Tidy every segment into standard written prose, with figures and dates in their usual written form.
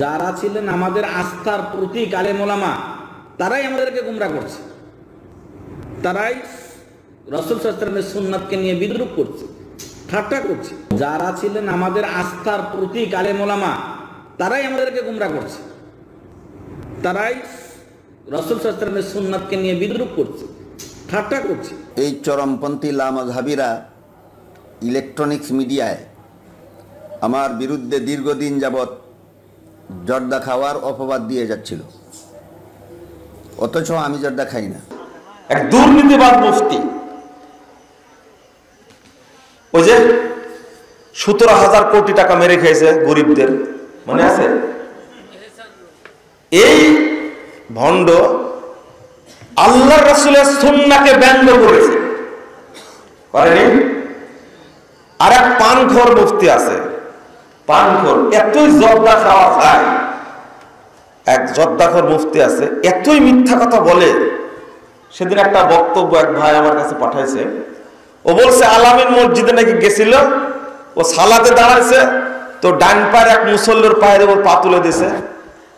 যারা ছিলেন আমাদের আস্থার প্রতীক আলেম ওলামা, তারাই আমাদেরকে গুমরাহ করছে, তারাই রাসূল সাল্লাল্লাহু আলাইহি ওয়াসাল্লামের সুন্নাতকে নিয়ে বিদ্রূপ করছে, ঠাট্টা করছে। যারা ছিলেন আমাদের আস্থার প্রতীক আলেম ওলামা, তারাই আমাদেরকে গুমরাহ করছে, তারাই রাসূল সাল্লাল্লাহু আলাইহি ওয়াসাল্লামের সুন্নাতকে নিয়ে বিদ্রূপ করছে, ঠাট্টা করছে। এই চরমপন্থী লামাযহাবীরা ইলেকট্রনিক্স মিডিয়ায় আমার বিরুদ্ধে দীর্ঘদিন যাবৎ জর্দা খাওয়ার অপবাদ দিয়ে যাচ্ছিল, অথচ আমি জর্দা খাই না। এক দুর্নীতিবাদ মুফতি, ওই যে 17,000 কোটি টাকা মেরে খেয়েছে গরিবদের, মনে আছে? এই ভণ্ড আল্লাহর রাসূলের সুন্নাহকে ব্যঙ্গ করেছে, করেনি? আর এক পানখোর মুফতি আছে, পানখোর, এতই জর্দা খাওয়া খায়, এক জর্দাখোর মুফতি আছে, এতই মিথ্যা কথা বলে। সেদিন একটা বক্তব্য এক ভাই আমার কাছে পাঠাইছে, ও বলছে আলামিন মসজিদে নাকি গেছিল, ও সালাতে দাঁড়াইছে, তো ডান পায়ের এক মুসল্লির পায়ের উপর পা তুলে দিয়েছে,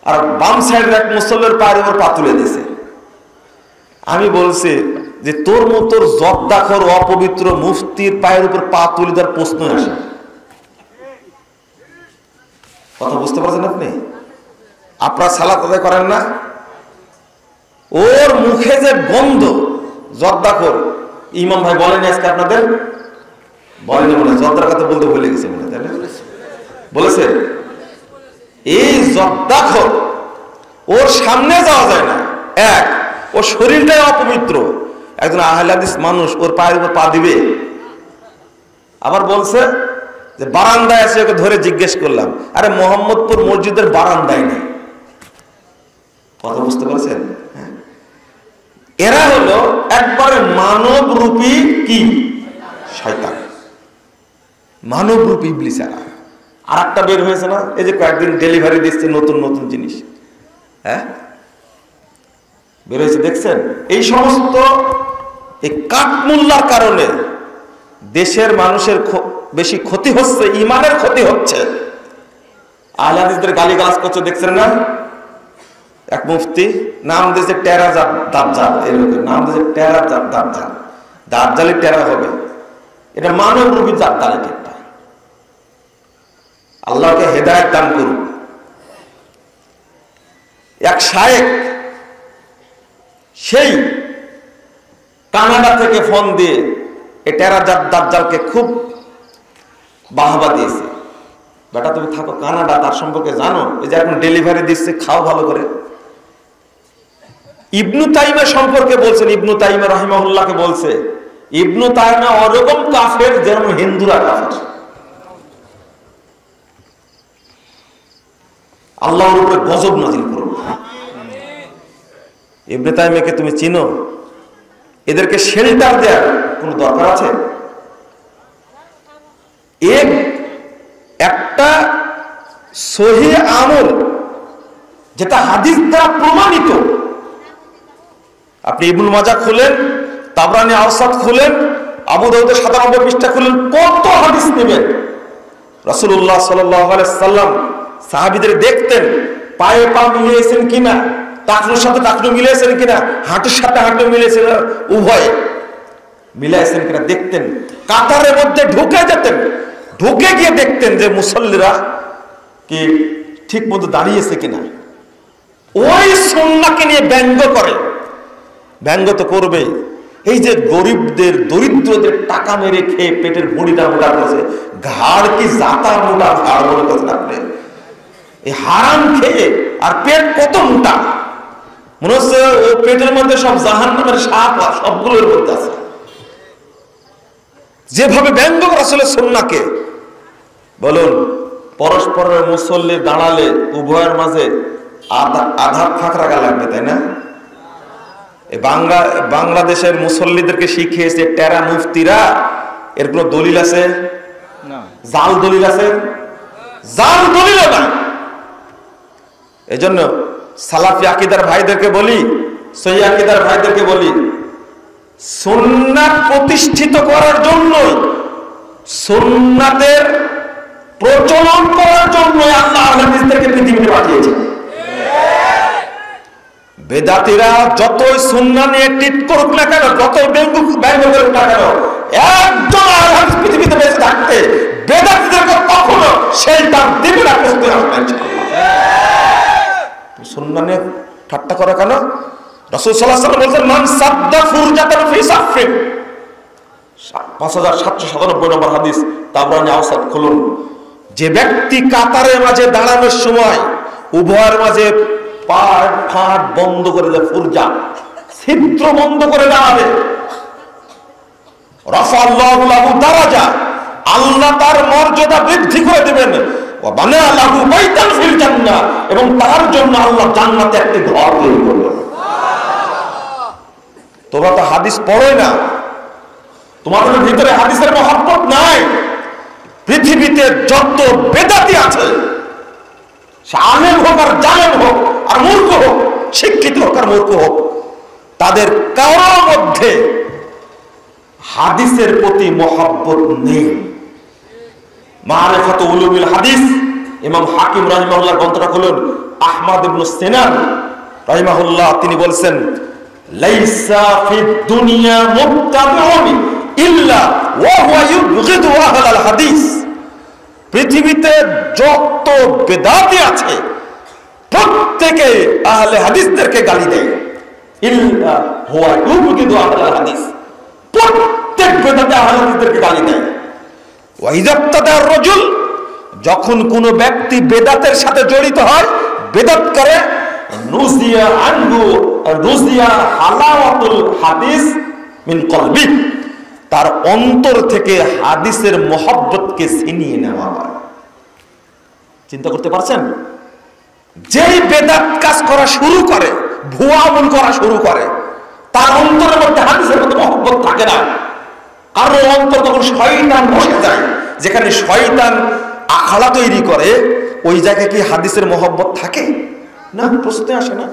আর বাম সাইডের এক মুসল্লির পায়ের উপর পা তুলে দিয়েছে। আমি বলছি যে তোর মতো জর্দাখোর অপবিত্র মুফতির পায়ের উপর পা তুলে দেওয়ার প্রশ্ন আসে? কথা বুঝতে পারছেন আপনি? আপনারা সালাত আদায় করেন না? ওর মুখে যে গন্ধ, জর্দাখোর, ইমাম ভাই বলেনি আজকে আপনাদের? বলেনি মনে, জর্দার কথা বলতে ভুলে গেছে মনে, তাই না? বলেছে? এই জর্দাখোর, ওর সামনে যাওয়া যায় না। এক, ওর শরীরটাই অপবিত্র, একজন আহলে হাদিস মানুষ ওর পায়ের উপর পা দিবে? আবার বলছে যে বারান্দায় এসে ওকে ধরে জিজ্ঞেস করলাম, আরে মোহাম্মদপুর মসজিদের বারান্দায় নেই। কথা বুঝতে পারছেন? এরা হলো একবারে মানব রূপী কি শয়তান, মানব রূপী ইবলিস। এরা আর একটা বের হয়েছে না, এই যে কয়েকদিন ডেলিভারি দিচ্ছে নতুন নতুন জিনিস, হ্যাঁ বের হয়েছে, দেখছেন? এই সমস্ত এই কাঠমূল্যার কারণে দেশের মানুষের বেশি ক্ষতি হচ্ছে, ইমানের ক্ষতি হচ্ছে। আহলে হাদিসদের গালিগালাজ করছে, দেখছেন না? এক মুফতি নাম দিয়েছে টেরা দাজ্জাল, এরকম নাম দিয়েছে টেরা দাজ্জাল, দাজ্জালি টেরা হবে, এটা মানব রূপী দাজ্জাল। এটা আল্লাহকে হেদায়েত দান করুন। এক শায়েখ সেই কানাডা থেকে ফোন দিয়ে এই টেরা দাজ্জালকে খুব বাহবা দিয়েছে, বেটা তুমি থাকো কানাডা, তার সম্পর্কে জানো, এই যে এখন ডেলিভারি দিচ্ছে, খাও ভালো করে। ইবনু তাইমা সম্পর্কে বলছেন, ইবনু তাইমা রাহিমাহুল্লাহকে বলছে, ইবনু তাইমা ওরকম কাফের যেমন হিন্দুরা কাফের। আল্লাহর উপরে গজব নাজিল করুন। ইবনু তাইমাকে তুমি চিনো? এদেরকে শেল্টার দেওয়ার কোনো দরকার আছে? একটা সহিহ আমল যেটা হাদিস দ্বারা প্রমাণিত, আপনি ইবনুল মাজাহ খুলেন, তাবরানী আওসাত খুলেন, আবু দাউদের 97 পৃষ্ঠা খুলেন, কত হাদিস নেবেন? রাসূলুল্লাহ সাল্লাল্লাহু আলাইহি সাল্লাম সাহাবীদের দেখতেন পায়ে পা মিলিয়েছেন কিনা, টাকনুর সাথে টাকনু মিলিয়েছেন কিনা, হাঁটুর সাথে হাঁটু মিলিয়েছেন, উভয়ে মিলাইছেন কিনা দেখতেন। কাতারের মধ্যে ঢুকে যেতেন, ঢুকে গিয়ে দেখতেন যে মুসল্লিরা কি ঠিক মতো দাঁড়িয়েছে কিনা। ওই সুন্নাহকে নিয়ে ব্যঙ্গ করে, ব্যঙ্গ তো করবে। এই যে গরিবদের দরিদ্রদের টাকা মেরে খেয়ে পেটের ভুঁড়িটা মোটা করেছে, ঘাড় কি জাতা মোটা ঘাড় মনে করছেন আপনি? এই হারাম খেয়ে আর পেট কত মোটা, মনে হচ্ছে ও পেটের মধ্যে সব জাহান্নামের সাপ সবগুলোর মধ্যে আছে। যেভাবে ব্যঙ্গ করা আসলে সুন্নাহকে, বলুন পরস্পরের মুসল্লি দাঁড়ালে উভয়ের মাঝে আধার ফাঁক রাখা লাগবে, তাই না? বাংলাদেশের মুসল্লিদেরকে শিখিয়েছে টেরা মুফতিরা, এর কোন দলিল আছে? জাল দলিল আছে? জাল দলিল না। এই জন্য সালাফি আকীদার ভাইদেরকে বলি, সহিহ আকীদার ভাইদেরকে বলি, সুন্নাত প্রতিষ্ঠিত করার জন্য সুন্নাতের প্রচলন করার জন্য আল্লাহ হাদিসদেরকে পৃথিবীতে পাঠিয়েছেন। বেদাতীরা যতই সুন্নাহ নিয়ে টিট করুক না কেন, যতই ব্যঙ্গ করুক না কেন, একজন আহলে হাদিস পৃথিবীতে বেঁচে থাকতে বেদাতীদেরকে কখনো শেল্টার দিবে না। সুন্নাহ নিয়ে ঠাট্টা করা কেন? রাসূল সাল্লাল্লাহু আলাইহি ওয়াসাল্লাম বলেছেন, মান সাদ্দা ফুরজাতান ফি সাফিন, 5797 নম্বর হাদিস, তাবরানী আওসাত খুলুন। যে ব্যক্তি কাতারের মাঝে দাঁড়ানোর সময় উভয়ের মাঝে ফাট বন্ধ করে দেয়, ফুরজা ছিদ্র বন্ধ করে দাঁড়াবে, রাফাআল্লাহু লাহু দারাজা, আল্লাহ তার মর্যাদা বৃদ্ধি করে দেবেন, ওয়া বানা লাহু বাইতান ফিল জান্নাহ, এবং তার জন্য আল্লাহ জান্নাতে একটি ঘর তৈরি করবেন। তোমরা তো হাদিস পড়ো না, তোমাদের ভিতরে হাদিসের মহব্বত নাই। পৃথিবীতে যত বেদাতি আছে, সে আলেম হোক আর জালেম হোক আর মূর্খ হোক, শিক্ষিত হোক আর মূর্খ হোক, তাদের কারোর মধ্যে হাদিসের প্রতি মহব্বত নেই। মারিফাত উলুমিল হাদিস, ইমাম হাকিম রাহিমাহুল্লাহ গ্রন্থটা খুলুন। আহমদ ইবনে সিনান রাহিমাহুল্লাহ তিনি বলছেন, লাইসা ফিদ দুনিয়া মুত্তাবিউন ইল্লা ওয়া হুয়া ইউবগিদু আহলাল হাদিস। পৃথিবীতে যত বেদাতি আছে প্রত্যেকে আহলে হাদিসদেরকে গালি দেয়। ইল্লা হুয়া ইউবগিদু আহলাল হাদিস, প্রত্যেক বেদাতি আহলে হাদিসদেরকে গালি দেয়। ওয়া ইযাবতাদার রাজুল, যখন কোনো ব্যক্তি বেদাতের সাথে জড়িত হয়, বেদাত করে, নুজিয়া আনহু রুজিয়া হালাওয়াতুল হাদিস মিন কলবি, তার অন্তর থেকে হাদিসের মহব্বতকে ছিনিয়ে নেওয়া হয়। চিন্তা করতে পারছেন? যেই বেদাত কাজ করা শুরু করে, ভুয়া আমল করা শুরু করে, তার অন্তরের মধ্যে হাদিসের মধ্যে মহব্বত থাকে না। কারণ অন্তর তখন শয়তান বসে যায়। যেখানে শয়তান আখড়া তৈরি করে, ওই জায়গায় কি হাদিসের মহব্বত থাকে না? প্রশ্নে আসে না?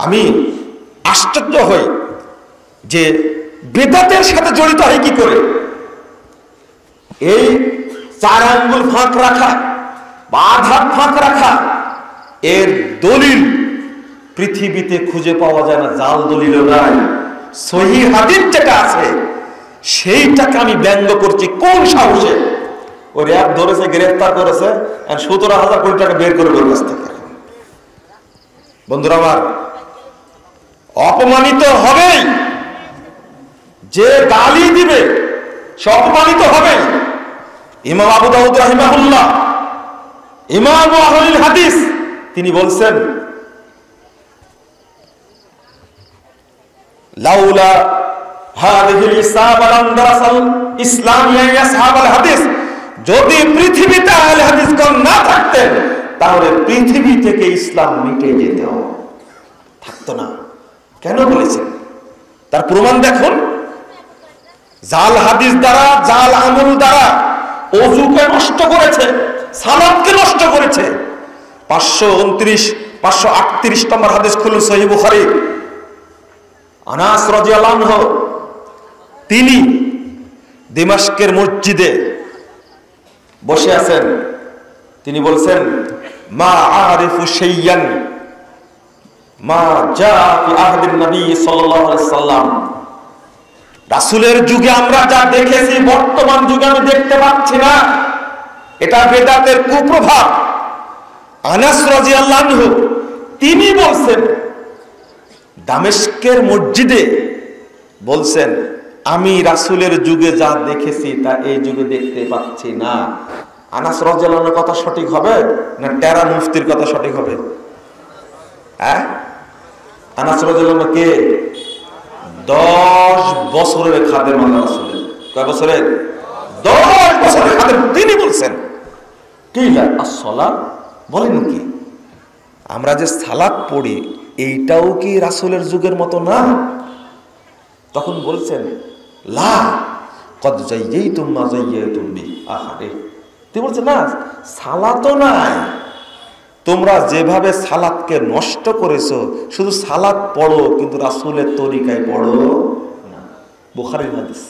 আমি আশ্চর্য হই যে বেদাতের সাথে জড়িত হয় কি করে। এই 4 আঙ্গুল ফাঁক রাখা বা আধার ফাঁক রাখা, এর দলিল পৃথিবীতে খুঁজে পাওয়া যায় না, জাল দলিলও নাই। সহিহ হাদিস যেটা আছে সেইটাকে আমি ব্যঙ্গ করছি কোন সাহসে? ওই র‍্যাব ধরেছে, গ্রেফতার করেছে, 17,000 কোটি টাকা বের করে ওর কাছ থেকে। বন্ধুরা আমার, অপমানিত হবেই, যে গালি দিবে সে অপমানিত হবে। ইমাম আবু দাউদ রাহিমাহুল্লাহ, ইমাম আহলুল হাদিস, তিনি বলছেন, লাউলা হাযিহিল ইসাবা লাম দারাসাল ইসলামিয়া আসহাবুল হাদিস, যদি পৃথিবীতে আহলে হাদিসগণ না থাকতেন তাহলে পৃথিবী থেকে ইসলাম মিটে যেত, থাকতো না। কেন বলেছেন? তার প্রমাণ দেখুন। জাল হাদিস দ্বারা, জাল আমল দ্বারা ওযুকে নষ্ট করেছে, সালাতকে নষ্ট করেছে। 538 নম্বর হাদিস খুলুন, সহিহ বুখারী। আনাস রাদিয়াল্লাহু আনহু তিনি দিমাশকের মসজিদে বসে আছেন। তিনি বলছেন, মা আরিফু শাইয়ান মা জা ফি আহদিন নবী সাল্লাল্লাহু আলাইহি সাল্লাম, রাসূলের যুগে আমরা যা দেখেছি বর্তমান যুগে আমি দেখতে পাচ্ছি না। এটা বেদাতের কুপ্রভাব। আনাস রাদিয়াল্লাহু আনহু তিনি বলছেন, দামেস্কের মসজিদে বলছেন, আমি রাসূলের যুগে যা দেখেছি তা এই যুগে দেখতে পাচ্ছি না। আনাস রাদিয়াল্লাহু আনহুর কথা সঠিক হবে না টেরা মুফতির কথা সঠিক হবে? হ্যাঁ, আনাস রাদিয়াল্লাহু আনহু কে? 10 বছরের খাদেম আল্লাহ রাসূলের। কয় বছরের? 10 বছরের খাদেম। তিনি বলছেন, কি as-সালাত, বলেন কি আমরা যে সালাত পড়ি এইটাও কি রাসূলের যুগের মতো না? তখন বলছেন, লা কদ যাইয়াতুম মা যাইয়াতুম বি। আহারে, তিনি বলছেন, না সালাতও নাই, তোমরা যেভাবে সালাতকে নষ্ট করেছো, শুধু সালাত পড়ো কিন্তু রাসূলের তরিকায় পড়ো না। বুখারীর হাদিস।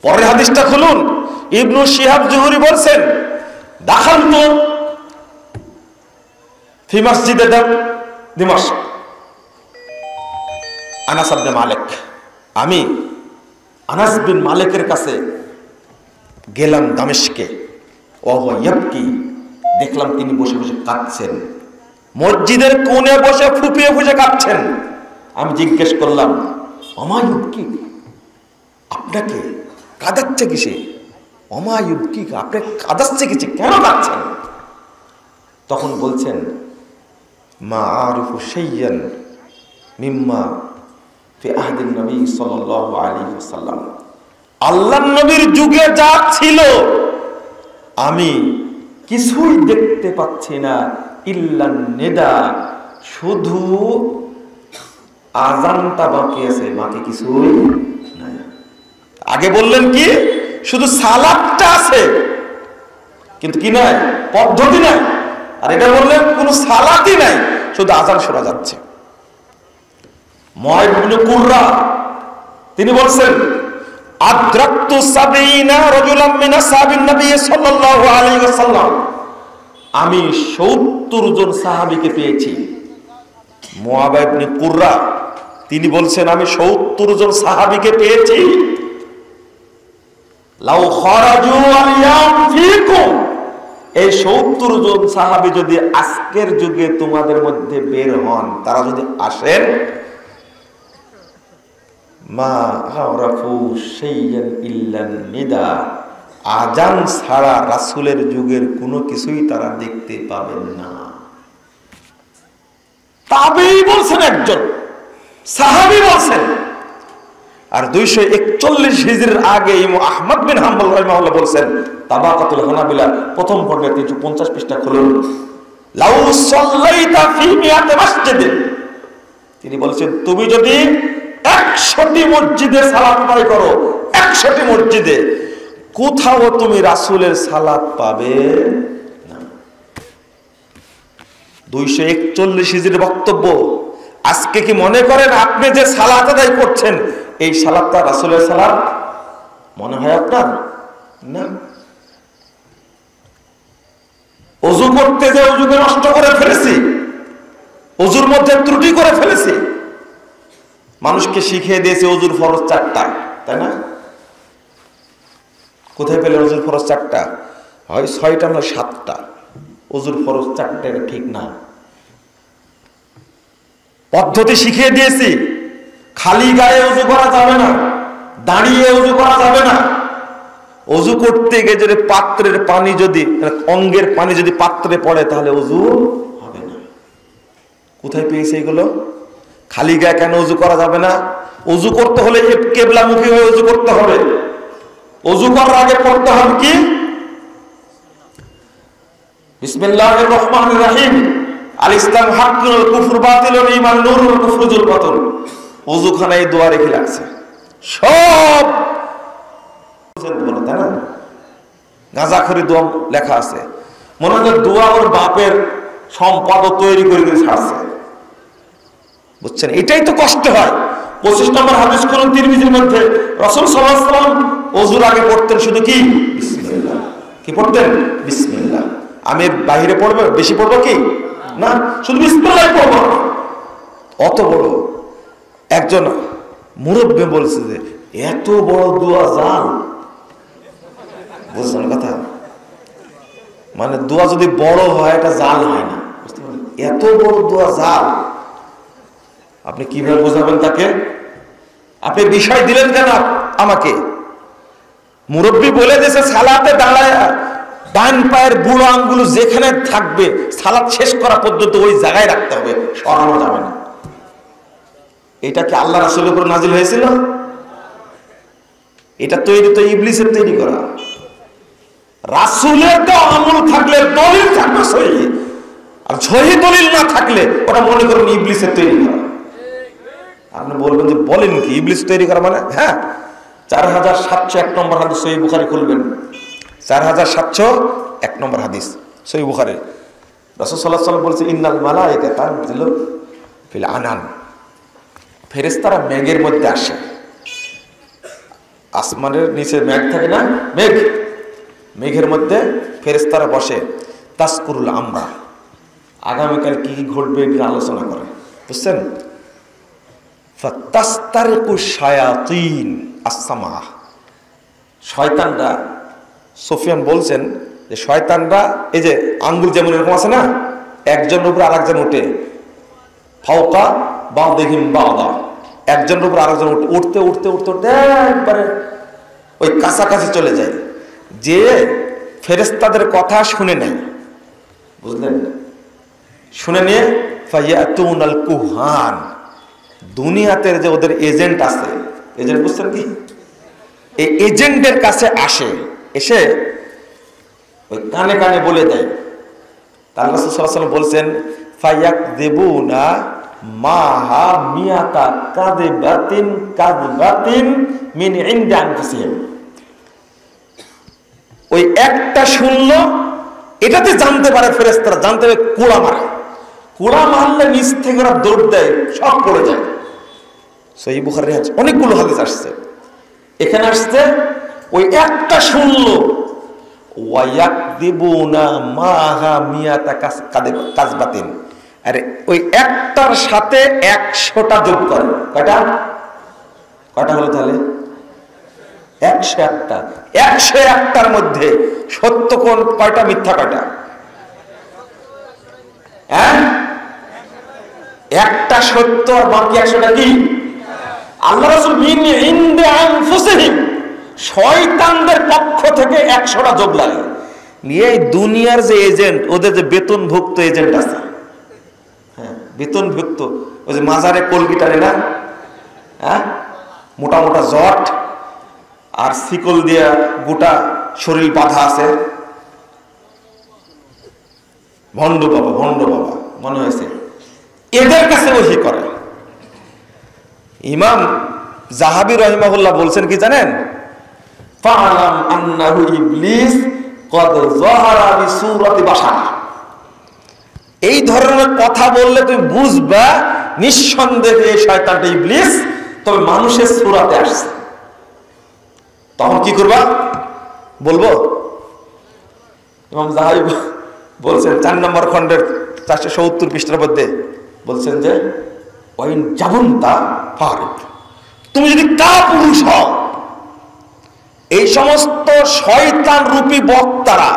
পরের হাদিসটা খুলুন। ইবনু শিহাব জুহরি বলছেন, দাখালতু ফি মসজিদে দিমাশক আনাস ইবনে মালিক, আমি আনাস বিন মালিকের কাছে গেলাম দামেস্কে। ওয়া ইয়াবকি, দেখলাম তিনি বসে বসে কাঁদছেন, মসজিদের কোণে বসে ফুপিয়ে ফুপিয়ে কাঁদছেন। আমি জিজ্ঞেস করলাম, ওমা ইয়াবকি, আপনাকে কাঁদাচ্ছে কিসে? ওমা ইয়াবকি, আপনাকে কাঁদাচ্ছে কিসে, কেন কাঁদছেন? তখন বলছেন, মা আরিফু শাইয়ান মিম্মা ফি আহদিন নবী সাল্লাল্লাহু আলাইহি ওয়াসাল্লাম, আল্লাহর নবীর যুগে যা ছিল আমি কিছুই দেখতে পাচ্ছি না, ইল্লান নিদা, শুধু আযানটা বাকি আছে, বাকি কিছুই নাই। আগে বললেন কি, শুধু সালাতটা আছে কিন্তু কি নাই, পদ্ধতি নাই। আর এটা বললেন কোনো সালাতই নাই, শুধু আযান শোনা যাচ্ছে। মুআইদ ইবনে কুররা তিনি বলছেন, আদরাকতু সাবিনা রাজুলাম মিন আসহাবিন নবী সাল্লাল্লাহু আলাইহি ওয়াসাল্লাম, আমি 70 জন সাহাবীকে পেয়েছি। মুআইদ ইবনে কুররা তিনি বলছেন, আমি 70 জন সাহাবীকে পেয়েছি। লাউ খারাজু আল-ইয়াম ফীকুম, এই 70 জন সাহাবী যদি আজকের যুগে তোমাদের মধ্যে বের হন, তারা যদি আসেন, মা আরাফু শাইয়ান ইল্লান নিদা, আযান ছাড়া রাসূলের যুগের কোনো কিছুই তারা দেখতে পাবেন না। তাবেঈ বলছেন, একজন সাহাবী বলছেন। আর 241 হিজরির আগে ইমাম আহমদ বিন হাম্বল রাহিমাহুল্লাহ বলছেন, তাবাকাতুল হানাবিলা প্রথম পর্বে 350 পৃষ্ঠা খুলুন, লাউ সাল্লাইতা ফি মিয়াতি মাসজিদিন, তিনি বলছেন, তুমি যদি 100টি মসজিদে সালাত আদায় করো, 100টি মসজিদে, কোথাও তুমি রাসূলের সালাত পাবে না। 241 হিজরির বক্তব্য। আজকে কি মনে করেন আপনি যে সালাত আদায় করছেন, এই সালাতটা রাসূলের সালাত মনে হয় আপনার? না। ওযু করতে যে ওযুকে নষ্ট করে ফেলেছি, ওযুর মধ্যে ত্রুটি করে ফেলেছি। মানুষকে শিখিয়ে দিয়েছে ওযুর ফরজ 4টা, তাই না? কোথায় পেলে ওযুর ফরজ 4টা? হয় 6টা না 7টা। ওযুর ফরজ 4টা, এটা ঠিক না। পদ্ধতি শিখিয়ে দিয়েছি, খালি গায়ে ওযু করা যাবে না, দাঁড়িয়ে ওযু করা যাবে না। ওযু করতে গিয়ে যদি পাত্রের পানি, যদি অঙ্গের পানি যদি পাত্রে পড়ে, তাহলে ওযু হবে না। কোথায় পেয়েছে এগুলো? খালি গায়ে কেন ওযু করা যাবে না? ওযু করতে হলে কিবলামুখী হয়ে ওযু করতে হবে। ওযু করার আগে পড়তে হবে কি? বিসমিল্লাহির রহমানির রহিম, আল ইসলাম হাক্কুন ওয়াল কুফরু বাতিলুন, ঈমান নূরুন ওয়াল কুফরু যুলমাতুন। ওযুখানায় এই দোয়া রেখে রাখছে, সব বলে, তাই না? গাঁজাখড়ি দোয়া লেখা আছে। মনে হয় দোয়া ওর বাপের সম্পদ তৈরি করে ছাড়ছে, বুঝছেন? এটাই তো কষ্ট হয়। 25 নম্বর হাদিস কোন তিরমিজির মধ্যে রাসূল সাল্লাল্লাহু আলাইহি ওয়াসাল্লাম ওযুর আগে পড়তেন শুধু কি? বিসমিল্লাহ। কি পড়তেন? বিসমিল্লাহ। আমি বাইরে পড়বে, বেশি পড়বো কি না, শুধু বিসমিল্লাহ পড়বো। অত বড় একজন মুরব্বি বলছে যে এত বড় দোয়া জাল, বুঝছেন কথা? মানে দোয়া যদি বড় হয়, এটা জাল হয় না, বুঝতে পারলেন? এত বড় দোয়া জাল, আপনি কিভাবে বোঝাবেন তাকে? আপনি বিষয় দিলেন কেন আমাকে? মুরব্বী বলে দিয়েছে, সালাতে দাঁড়ায় ডান পায়ের বুড়ো আঙ্গুল যেখানে থাকবে, সালাত শেষ করা পর্যন্ত ওই জায়গায় রাখতে হবে, সরানো যাবে না। এটা কি আল্লাহ রাসূলের উপর নাজিল হয়েছিল? এটা তৈরি তো ইবলিসের তৈরি করা। রাসূলের তো আমল থাকলে দলিল থাকবে সহিহ, আর সহিহ দলিল না থাকলে ওটা মনে করেন ইবলিসের তৈরি করা। আপনি বলবেন যে বলেন কি ইবলিস তৈরি করা মানে? হ্যাঁ, 4701 নম্বর হাদিস সহিহ বুখারী খুলবেন, 4701 নম্বর হাদিস সহিহ বুখারী। রাসূল সাল্লাল্লাহু আলাইহি ওয়াসাল্লাম বলছে, ইন্নাল মালায়েকা তানজিলু ফিল আনান, ফেরেশতারা মেঘের মধ্যে আসে। আসমানের নিচে মেঘ থাকে না, মেঘ, মেঘের মধ্যে ফেরেশতারা বসে তাসকুরুল আমরা, আগামীকাল কি ঘটবে এটা আলোচনা করে, বুঝছেন? ফাতাস্তারিকু শায়াতিন আসসামা, শয়তানরা, সুফিয়ান বলছেন যে শয়তানরা এই যে আঙ্গুল যেমন এরকম আছে না, একজনের উপর আরেকজন উঠে, ফাওকা বাদিহিম বাদা, একজনের উপর আরেকজন উঠতে উঠতে উঠতে উঠতে একবারে ওই কাছাকাছি চলে যায়, যে ফেরেশতাদের কথা শুনে নেয়, বুঝলেন? শুনে নিয়ে ফায়াতুনাল কুহান, দুনিয়াতে যে ওদের এজেন্ট আছে, এজেন্ট বুঝছেন কি, এই এজেন্টের কাছে আসে, এসে ওই কানে কানে বলে দেয়। তার রাসূল সাল্লাল্লাহু আলাইহি ওয়াসাল্লাম বলছেন ফায়াকযিবুনা মাহা মিয়াতা কাযবাতিন কাযবাতিন মিন ইনদি আনফুসিহিম, ওই একটা শুনলো এটাতে জানতে পারে ফেরেশতারা, জানতে পারে কুড়া মারে, কুড়া মারলে নিচ থেকে ওরা দৌড় দেয়, সব পড়ে যায়। সহিহ বুখারীর হাদিস, অনেকগুলো হাদিস আসছে, এখানে আসছে ওই একটা শুনলো ওয়ায়াকযিবুনা মাহা মিয়াতা কাযবাতিন, আরে ওই একটার সাথে 100টা যোগ করে, কয়টা কয়টা হলো তাহলে? 101টা। 101টার মধ্যে সত্য কোন কয়টা, মিথ্যা কয়টা? হ্যাঁ, একটা সত্য আর বাকি 100টা কি? আল্লাহ রাসূল মিন ইনদি আনফুসিহিম, শয়তানদের পক্ষ থেকে 100টা যোগ লাগে নিয়ে এই দুনিয়ার যে এজেন্ট, ওদের যে বেতনভুক্ত এজেন্ট আছে, হ্যাঁ বেতনভুক্ত, ওই যে মাজারে কলগিটারে না, হ্যাঁ মোটা মোটা জট আর শিকল দিয়া গোটা শরীর বাঁধা আছে, ভণ্ড বাবা, ভণ্ড বাবা মনে হয়েছে, এদের কাছে ওহী করে। ইমাম যাহাবী রাহিমাহুল্লাহ বলছেন কি জানেন? ফাআলাম আন্নাহু ইবলিস কদ যাহারা বিসূরাতি বাশার, এই ধরনের কথা বললে তুমি বুঝবা নিঃসন্দেহে শয়তানটা ইবলিস, তবে মানুষের সূরাতে আসছে। তখন কি করবা বলবো? ইমাম যাহাবী বলছেন 4 নম্বর খণ্ডের 470 পৃষ্ঠার মধ্যে বলছেন যে ওয়াইন জাবুনতা ফারিক, তুমি যদি কাপুরুষ হও, এই সমস্ত শয়তান রূপী বক্তারা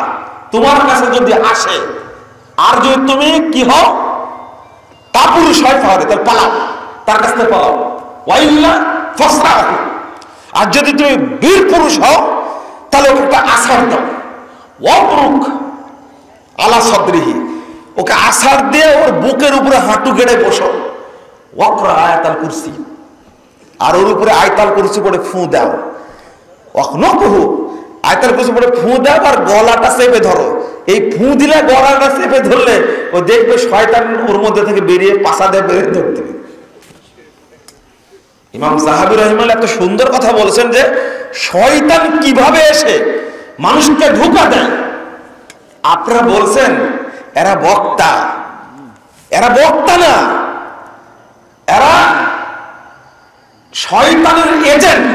তোমার কাছে যদি আসে, আর যদি তুমি কি হও কাপুরুষ হয়, ফারিক, তাহলে পালাও, তার কাছ থেকে পালাও, ওয়াইল্লা ফাসরাহু, আর যদি তুমি বীর পুরুষ হও তাহলে ওকে একটা আসার দাও, ওয়াবরুক আলা সদরিহি, ওকে আসার দিয়ে ওর বুকের উপরে হাঁটু গেড়ে বসো, ওয়াকরা আয়াতাল কুরসি, আর ওর উপরে আয়াতাল কুরসি পড়ে ফু দাও, ওয়াকনকুহু, আয়াতাল কুরসি পড়ে ফু দাও আর গলাটা চেপে ধরো, এই ফু দিলে গলাটা চেপে ধরলে ও দেখবে শয়তান ওর মধ্যে থেকে বেরিয়ে পাছা দিয়ে বেরিয়ে ধরতে। ইমাম যাহাবী রাহিমাহুল্লাহ এত সুন্দর কথা বলেছেন যে শয়তান কিভাবে এসে মানুষকে ধোঁকা দেয়। আপনারা বলছেন এরা বক্তা, এরা বক্তা না, এরা শয়তানের এজেন্ট,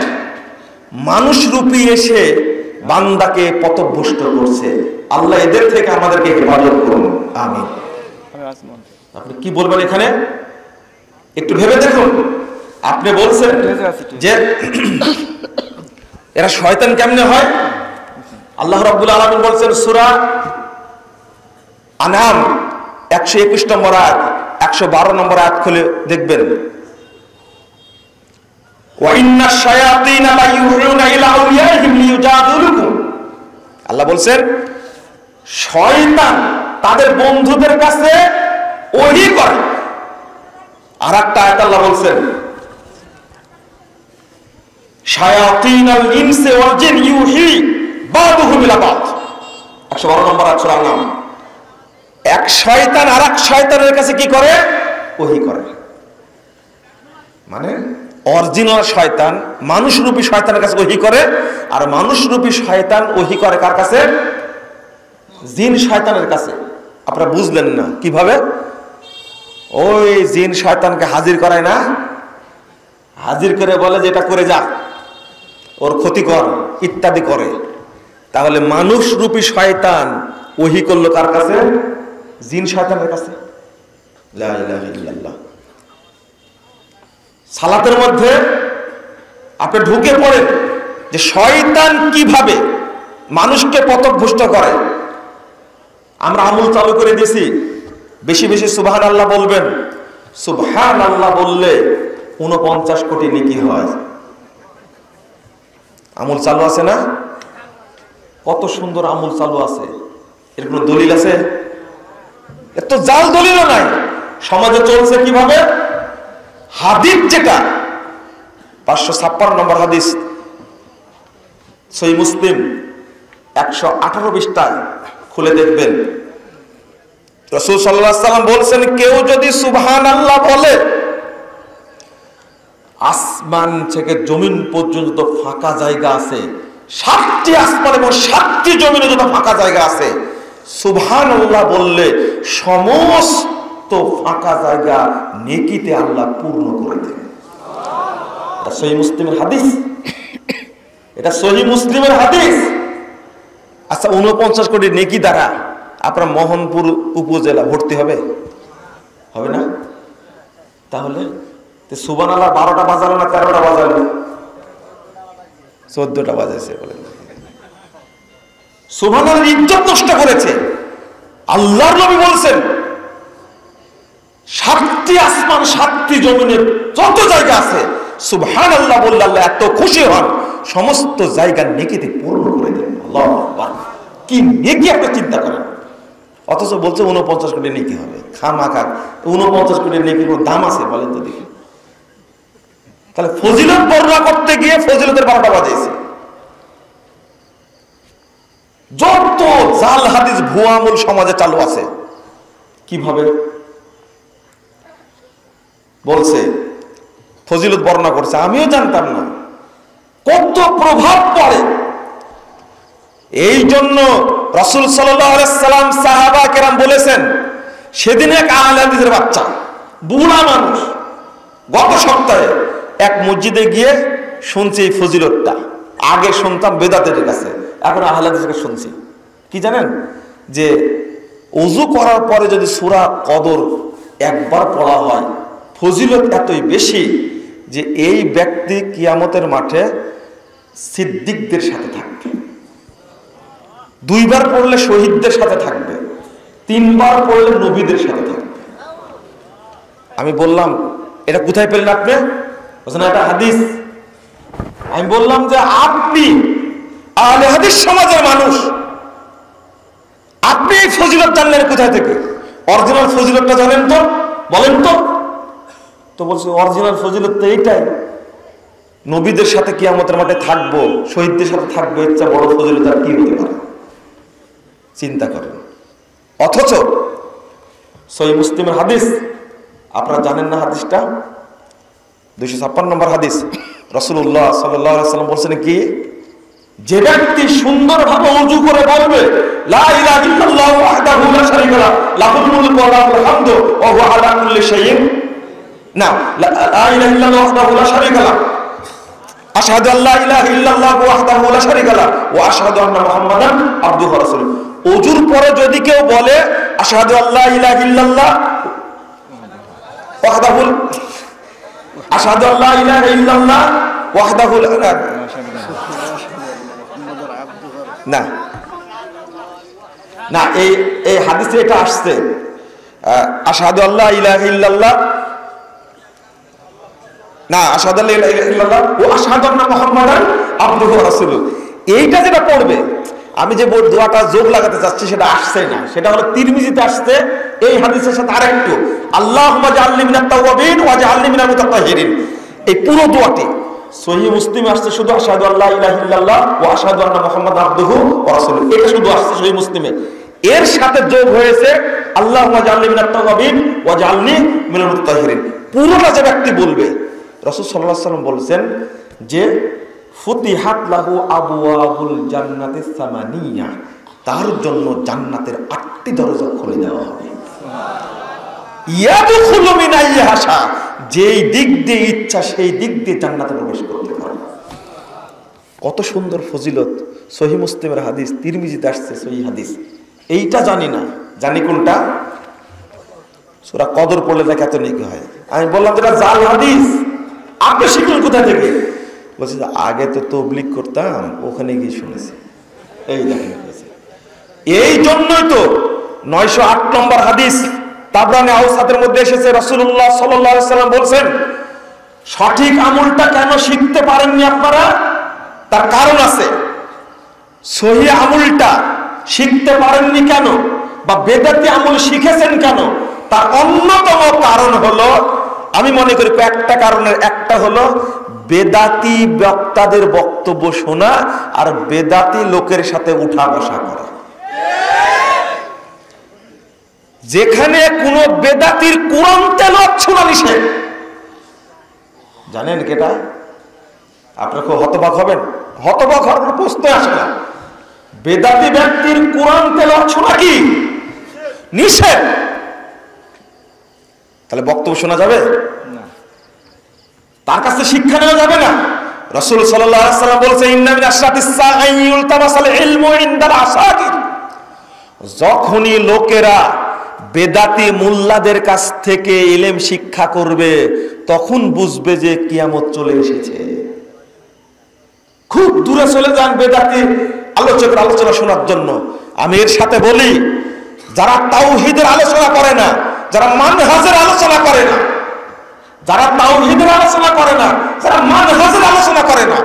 মানুষ রূপী এসে বান্দাকে পথভ্রষ্ট করছে। আল্লাহ এদের থেকে আমাদেরকে হেফাজত করুন, আমিন। আপনি কি বলবেন এখানে একটু ভেবে দেখুন। আপনি বলছেন যে এরা শয়তান কেমনে হয়? আল্লাহ রাব্বুল আলামিন বলছেন সূরা আনআম 121 নম্বর আয়াত, 112 নম্বর আয়াত খুলে দেখবেন, ওয়া ইন্নাশ শায়াতিনা লা ইউহিউনা ইলা আউলিয়াইহিম লিইউজাদিলুকুম, আল্লাহ বলছেন শয়তান তাদের বন্ধুদের কাছে ওহী করে। আর একটা আয়াত আল্লাহ বলছেন শায়াতিনাল ইনসি ওয়াল জিন ইউহি বাদুহুম ইলা বাদ, 112 নম্বর আয়াত সূরা আনআম। এক শয়তান আর এক শয়তানের কাছে কি করে? ওহী করে। মানে অরিজিনাল শয়তান মানুষরূপী শয়তানের কাছে ওহী করে, আর মানুষরূপী শয়তান ওহী করে কার কাছে? জিন শয়তানের কাছে। আপনারা বুঝলেন না কিভাবে? ওই জিন শয়তানকে হাজির করায় না, হাজির করে বলে যে এটা করে যা, ওর ক্ষতিকর ইত্যাদি করে, তাহলে মানুষ রূপী শয়তান ওহী করলো কার কাছে? জিন শয়তানের কাছে। লা ইলাহা ইল্লাল্লাহ। সালাতের মধ্যে আপনি ঢুকে পড়েন যে শয়তান কিভাবে মানুষকে পথভ্রষ্ট করে। আমরা আমল চালু করে দিয়েছি, বেশি বেশি সুবহানাল্লাহ বলবেন। সুবহানাল্লাহ বললে 49 কোটি নেকি হয়। আমল চালু আছে না? কত সুন্দর আমল চালু আছে। এর কোনো দলিল আছে? এত জাল দলিলও নাই। সমাজে চলছে কিভাবে? হাদিস যেটা 556 নম্বর হাদিস, সহিহ মুসলিম 118 পৃষ্ঠায় খুলে দেখবেন, রাসূল সাল্লাল্লাহু আলাইহি ওয়াসাল্লাম বলছেন, কেউ যদি সুবহানাল্লাহ বলে, আসমান থেকে জমিন পর্যন্ত ফাঁকা জায়গা আছে, 7টি আসমান এবং 7টি জমিনে যত ফাঁকা জায়গা আছে, সুবহানাল্লাহ বললে সমস্ত ফাঁকা জায়গা নেকিতে আল্লাহ পূর্ণ করে দেন। এটা সহিহ মুসলিমের হাদিস, এটা সহিহ মুসলিমের হাদিস। আচ্ছা, 49 কোটি নেকি দ্বারা আপনার মোহনপুর উপজেলা ভর্তি হবে? হবে না? তাহলে সুবহানাল্লাহ 12টা বাজালো না 13টা বাজালো? 14টা বাজাইছে। বলেন, সুবহানাল্লাহর ইজ্জত নষ্ট করেছে। আল্লাহর নবী বলছেন 7টি আসমান 7টি জমিনের যত জায়গা আছে সুবহানাল্লাহ বললে আল্লাহ এত খুশি হন, সমস্ত জায়গা নেকিতে পূর্ণ করে দেন। আল্লাহু আকবার। কি নেকি আপনি চিন্তা করেন, অথচ বলছে 49 কোটি নেকি হবে। খামাখা 49 কোটি নেকির কোনো দাম আছে? বলেন তো দেখি। তাহলে ফজিলত বর্ণনা করতে গিয়ে ফজিলতের 12টা বাজাইছে। যত জাল হাদিস ভুয়া আমল সমাজে চালু আছে, কিভাবে বলছে, ফজিলত বর্ণনা করছে, আমিও জানতাম না। কত প্রভাব পড়ে। এই জন্য রাসূল সাল্লাল্লাহু আলাইহি সাল্লাম সাহাবা কেরাম বলেছেন, সেদিন এক আহলে হাদিসের বাচ্চা, বুড়া মানুষ, গত সপ্তাহে এক মসজিদে গিয়ে শুনছি এই ফজিলতটা। আগে শুনতাম বেদাতের কাছে, এখন আহলে হাদিসের কাছে শুনছি। কি জানেন? যে ওযু করার পরে যদি সূরা কদর একবার পড়া হয়, ফজিলত এতই বেশি যে এই ব্যক্তি কিয়ামতের মাঠে সিদ্দিকদের সাথে থাকবে। 2 বার পড়লে শহীদদের সাথে থাকবে, 3 বার পড়লে নবীদের সাথে থাকবে। আমি বললাম, এটা কোথায় পেলেন আপনি? বলছেন এটা হাদিস। আমি বললাম যে আপনি আহলে হাদিস সমাজের মানুষ, আপনি এই ফজিলত জানলেন কোথায় থেকে? অরিজিনাল ফজিলতটা জানেন তো? বলেন তো। তো বলছে অরিজিনাল ফজিলত তো এইটাই, নবীদের সাথে কিয়ামতের মাঠে থাকবো, শহীদদের সাথে থাকবো, এর চেয়ে বড় ফজিলত আর কি হতে পারে? চিন্তা করেন। অথচ সহিহ মুসলিমের হাদিস, আপনারা জানেন না হাদিসটা? 256 নম্বর হাদিস, রাসূলুল্লাহ সাল্লাল্লাহু আলাইহি ওয়াসাল্লাম বলছেন কি, যে ব্যক্তি সুন্দরভাবে ওযু করে বলবে লা ইলাহা ইল্লাল্লাহ ওয়াহদাহু লা শারীকা লাহু লাহুল মুলকু ওয়া লাহুল হামদু ওয়া হুয়া আলা কুল্লি শাইইন, না লা ইলাহা ইল্লাল্লাহ ওয়াহদাহু লা শারীকা লাহু, আশহাদু আল্লা ইলাহা ইল্লাল্লাহ ওয়াহদাহু লা শারীকা লাহু ওয়া আশহাদু আন্না মুহাম্মাদান আবদুহু ওয়া রাসূলুহু। ওযুর পরে যদি কেউ বলে আশহাদু আল্লা ইলাহা ইল্লাল্লাহ ওয়াহদাহু, আশহাদু আল্লা ইলাহা ইল্লাল্লাহ ওয়াহদাহু, না না, এই হাদিসে এটা আসছে আশহাদু আল্লা ইলাহা ইল্লাল্লাহ, না আশহাদু আল্লা ইলাহা ইল্লাল্লাহ ওয়া আশহাদু আন্না মুহাম্মাদান আবদুহু ওয়া রাসূলুহু। এইটা যেটা পড়বে, আমি যে দোয়াটা যোগ লাগাতে চাচ্ছি সেটা আসছে না, সেটা হলো তিরমিজিতে আসছে এই হাদিসের সাথে আরেকটু, আল্লাহুম্মা জাআলনি মিনাত তাওয়াবিন ওয়া জাআলনি মিনাল মুতাতাহহিরিন। এই পুরো দোয়াটি সহিহ মুসলিমে আসছে শুধু আশহাদু আল্লা ইলাহা ইল্লাল্লাহ ওয়া আশহাদু আন্না মুহাম্মাদান আবদুহু ওয়া রাসূলুহু, এটা শুধু আসছে সহিহ মুসলিমে। এর সাথে যোগ হয়েছে আল্লাহুম্মা জাআলনি মিনাত তাওয়াবিন ওয়া জাআলনি মিনাল মুতাতাহহিরিন। পুরোটা যে ব্যক্তি বলবে, রাসূল সাল্লাল্লাহু আলাইহি ওয়াসাল্লাম বলেছেন যে ফুতিহাত লাহু আবওয়াবুল জান্নাতিস সামানিয়া, তার জন্য জান্নাতের 8টি দরজা খুলে দেওয়া হবে। ইয়াদখুলু মিন আইয়াশা, যেই দিক দিয়ে ইচ্ছা সেই দিক দিয়ে জান্নাতে প্রবেশ করতে পারবে। কত সুন্দর ফজিলত, সহিহ মুসলিমের হাদিস, তিরমিজিতে আসছে সহিহ হাদিস। এইটা জানি না, জানি কোনটা? সূরা কদর পড়লে দেখে এত নেকি হয়। আমি বললাম যেটা জাল হাদিস, আপনি শিখলেন কোথা থেকে? বলছে যে আগে তো তাবলীগ করতাম, ওখানে গিয়ে শুনেছি। এই দেখেন, এই জন্যই তো 908 নম্বর হাদিস তাবরানী আওসাতের মধ্যে এসেছে, রাসূলুল্লাহ সাল্লাল্লাহু আলাইহি ওয়াসাল্লাম বলছেন, সঠিক আমলটা কেন শিখতে পারেননি আপনারা? তার কারণ আছে। সহিহ আমলটা শিখতে পারেননি কেন, বা বেদাতি আমল শিখেছেন কেন? তার অন্যতম কারণ হলো, আমি মনে করি কয়েকটা কারণের একটা হলো বেদাতি বক্তাদের বক্তব্য শোনা আর বেদাতি লোকের সাথে উঠা বসা করা। যেখানে কোন বেদাতির কোরআন তেলাওয়াত শোনা নিষেধ, জানেন কেটা? আপনারা খুব হতবাক হবেন, হতবাক হওয়ার কোনো প্রশ্ন আসে না। বেদাতি ব্যক্তির কোরআন তেলাওয়াত শোনা কি নিষেধ? তাহলে বক্তব্য শোনা যাবে না, তার কাছে শিক্ষা নেওয়া যাবে না। রাসূল সাল্লাল্লাহু আলাইহি ওয়াসাল্লাম বলেছেন, ইন্না মিন আশরাতিস সাআ ইউলতামাসাল ইলমু ইনদাল আসাকির। যখনই লোকেরা বেদাতি মুল্লাদের কাছ থেকে ইলম শিক্ষা করবে, তখন বুঝবে যে কিয়ামত চলে এসেছে। খুব দূরে চলে যান বেদাতি আলোচকের আলোচনা শোনার জন্য। আমি এর সাথে বলি, যারা তাওহীদের আলোচনা করে না, যারা মানহাজের আলোচনা করে না, যারা তাওহীদের আলোচনা করে না, যারা মানহাজের আলোচনা করে না,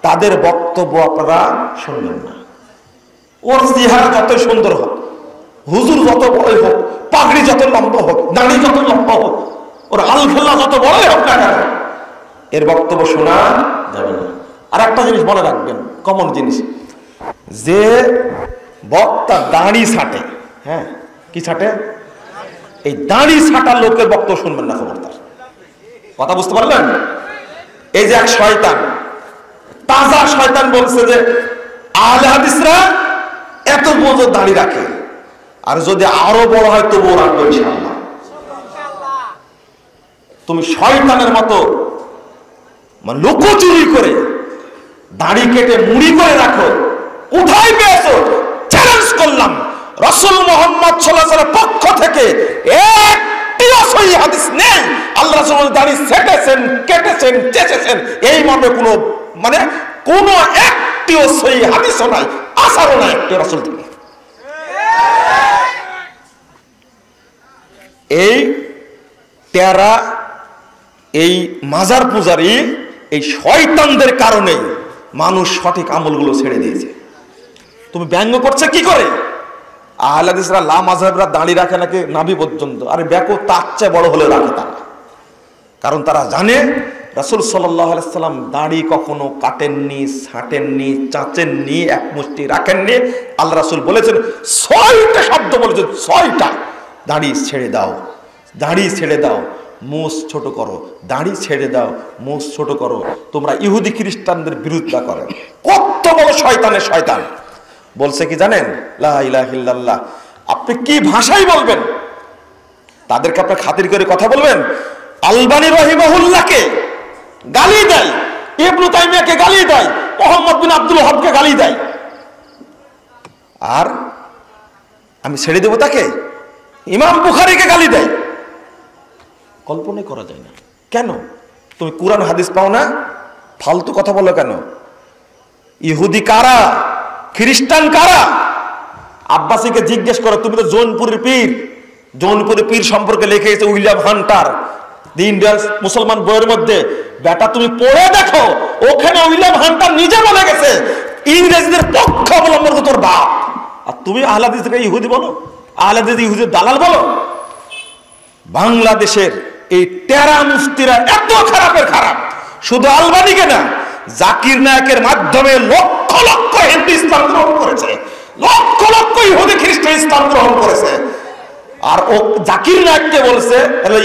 তাদের বক্তব্য আপনারা শুনবেন না। ওর চেহারা যত সুন্দর হোক, হুজুর যত বড়ই হোক, পাগড়ি যত লম্বা হোক, দাড়ি যত লম্বা হোক, ওর আলফেল্লা যত বড়ই হোক না কেন, এর বক্তব্য শোনা যাবে না। আর একটা জিনিস মনে রাখবেন, কমন জিনিস, যে বক্তা দাড়ি ছাটে, হ্যাঁ কি ছাটে, এই দাড়ি ছাটা লোকের বক্তব্য শুনবেন না, খবরদার। কথা বুঝতে পারলেন? এই যে এক শয়তান, তাজা শয়তান বলছে যে আহলে হাদিসরা এত বড় দাড়ি রাখে, আর যদি আরো বড় হয় তবুও রাখবে ইনশাআল্লাহ। তুমি শয়তানের মতো লুকোচুরি করে দাড়ি কেটে মুড়ি করে রাখো, কোথায় পেয়েছো? চ্যালেঞ্জ করলাম, রাসূল মুহাম্মদ সাল্লাল্লাহু আলাইহি ওয়াসাল্লামের পক্ষ থেকে একটিও সহিহ হাদিস নেই আল্লাহ রাসূল দাড়ি ছেটেছেন, কেটেছেন, চেঁচেছেন, এই মর্মে কোনো একটিও সহিহ হাদিসও নাই, আসারও নাই একটি রাসূল থেকে। এই তেরা, এই মাজার পূজারী, এই শয়তানদের কারণে মানুষ সঠিক আমলগুলো ছেড়ে দিয়েছে। তুমি ব্যঙ্গ করছে কি করে? আহলে হাদিসরা লা মাযহাবরা দাড়ি রাখে নাকি নাভি পর্যন্ত, আরে ব্যাকো তার চেয়ে বড় হলে রাখে তারা, কারণ তারা জানে রাসূল সাল্লাল্লাহু আলাইহি সাল্লাম দাড়ি কখনো কাটেননি, ছাটেননি, চাচেননি, এক মুষ্টি রাখেননি। আল্লাহ রাসূল বলেছেন, 6টা শব্দ বলেছেন, 6টা, দাড়ি ছেড়ে দাও, দাড়ি ছেড়ে দাও, মুছ ছোট করো, দাড়ি ছেড়ে দাও, মুছ ছোট করো। তোমরা ইহুদি খ্রিস্টানদের বিরোধিতা করো। কত বড় শয়তানের শয়তান! বলছে কি জানেন? লা ইলাহা ইল্লাল্লাহ। আপনি কি ভাষায় বলবেন? তাদেরকে আপনি খাতির করে কথা বলবেন? আলবানী রাহিমাহুল্লাহকে গালি দেয়, ইবনে তাইমিয়াকে গালি দেয়, মুহাম্মদ বিন আব্দুল ওয়াহাবকে গালি দেয়, আর আমি ছেড়ে দেব তাকে? ইমাম বুখারীকে গালি দেয়। কল্পনাই করা যায় না। কেন? তুমি কুরআন হাদিস পাও না? ফালতু কথা বলো কেন? ইহুদি কারা, খ্রিস্টান কারা? আব্বাসীকে জিজ্ঞেস করো। তুমি তো জৌনপুরের পীর, জৌনপুরের পীর সম্পর্কে লিখে গেছে উইলিয়াম হান্টার, দি ইন্ডিয়ান মুসলমান বইয়ের মধ্যে। বেটা তুমি পড়ে দেখো, ওখানে উইলিয়াম হান্টার নিজে বলে গেছে ইংরেজদের পক্ষ অবলম্বন করে তোর বাপ। আর তুমি আহলে হাদিসকে ইহুদি বলো, আহলে হাদিস ইহুদির দালাল বলো। বাংলাদেশের এই তেরা মুফতিরা এত খারাপের খারাপ, শুধু আলবানীকে না, জাকির নায়কের মাধ্যমে লক্ষ লক্ষ হিন্দু ইসলাম গ্রহণ করেছে, লক্ষ লক্ষ ইহুদি খ্রিস্টান ইসলাম গ্রহণ করেছে। আর ও জাকির নায়ককে বলছে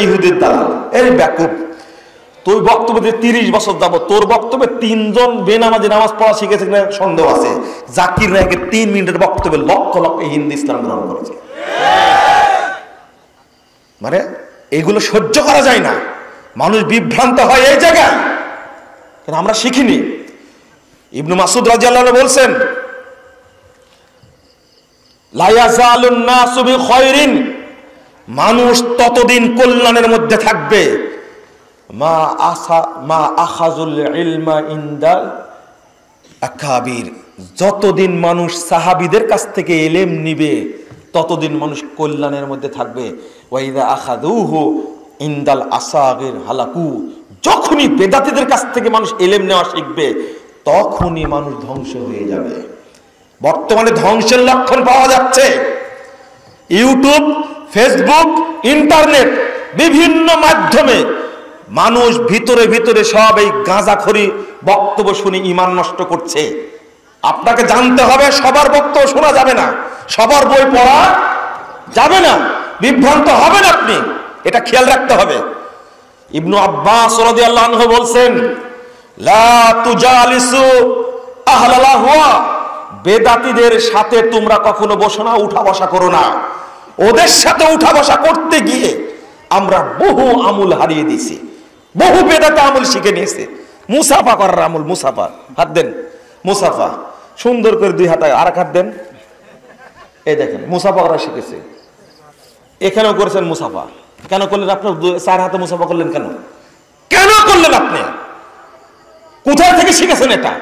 ইহুদির দালাল। এই ব্যাকুব, তুই বক্তব্য দিয়ে 30 বছর যাব, তোর বক্তব্যে 3 জন বেনামাজি নামাজ পড়া শিখেছে কিনা সন্দেহ আছে। জাকির নায়কের 3 মিনিটের বক্তব্যে লক্ষ লক্ষ হিন্দু ইসলাম গ্রহণ করেছে। মানে এগুলো সহ্য করা যায় না, মানুষ বিভ্রান্ত হয় এই জায়গায়। কিন্তু আমরা শিখিনি। ইবনু মাসউদ রাদিয়াল্লাহু আনহু বলছেন, লা ইয়াজালুন নাসু বিখাইরিন, মানুষ ততদিন কল্যাণের মধ্যে থাকবে, মা আখাযুল ইলমা ইনদাল আকাবির, যতদিন মানুষ সাহাবীদের কাছ থেকে ইলম নিবে ততদিন মানুষ কল্যাণের মধ্যে থাকবে। ওয়া ইযা আখাযুহু ইনদাল আসাগির হালাকু, যখনই বেদাতীদের কাছ থেকে মানুষ ইলম নেওয়া শিখবে তখনই মানুষ ধ্বংস হয়ে যাবে। বর্তমানে ধ্বংসের লক্ষণ পাওয়া যাচ্ছে। ইউটিউব, ফেসবুক, ইন্টারনেট, বিভিন্ন মাধ্যমে মানুষ ভিতরে ভিতরে সব এই গাঁজাখড়ি বক্তব্য শুনে ঈমান নষ্ট করছে। আপনাকে জানতে হবে, সবার বক্তব্য শোনা যাবে না, সবার বই পড়া যাবে না, বিভ্রান্ত হবেন আপনি, এটা খেয়াল রাখতে হবে। ইবনু আব্বাস রাদিয়াল্লাহু আনহু বলছেন, লা তুজালিসু আহলাল আহওয়া, বেদাতীদের সাথে তোমরা কখনো বসো না, উঠা বসা করো না। ওদের সাথে উঠা বসা করতে গিয়ে আমরা বহু আমল হারিয়ে দিয়েছি, বহু বেদাতে আমল শিখে নিয়েছে। মুসাফা করার আমল, মুসাফা, হাত দেন, মুসাফা সুন্দর করে দুই হাতে, আর এক হাত দেন, এই দেখেন মুসাফা করা শিখেছে। এখানেও করেছেন মুসাফা, কেন করলেন? আপনার চার হাতে মুসাফা করলেন কেন? কেন করলেন আপনি? কোথায় থেকে শিখেছেন এটা?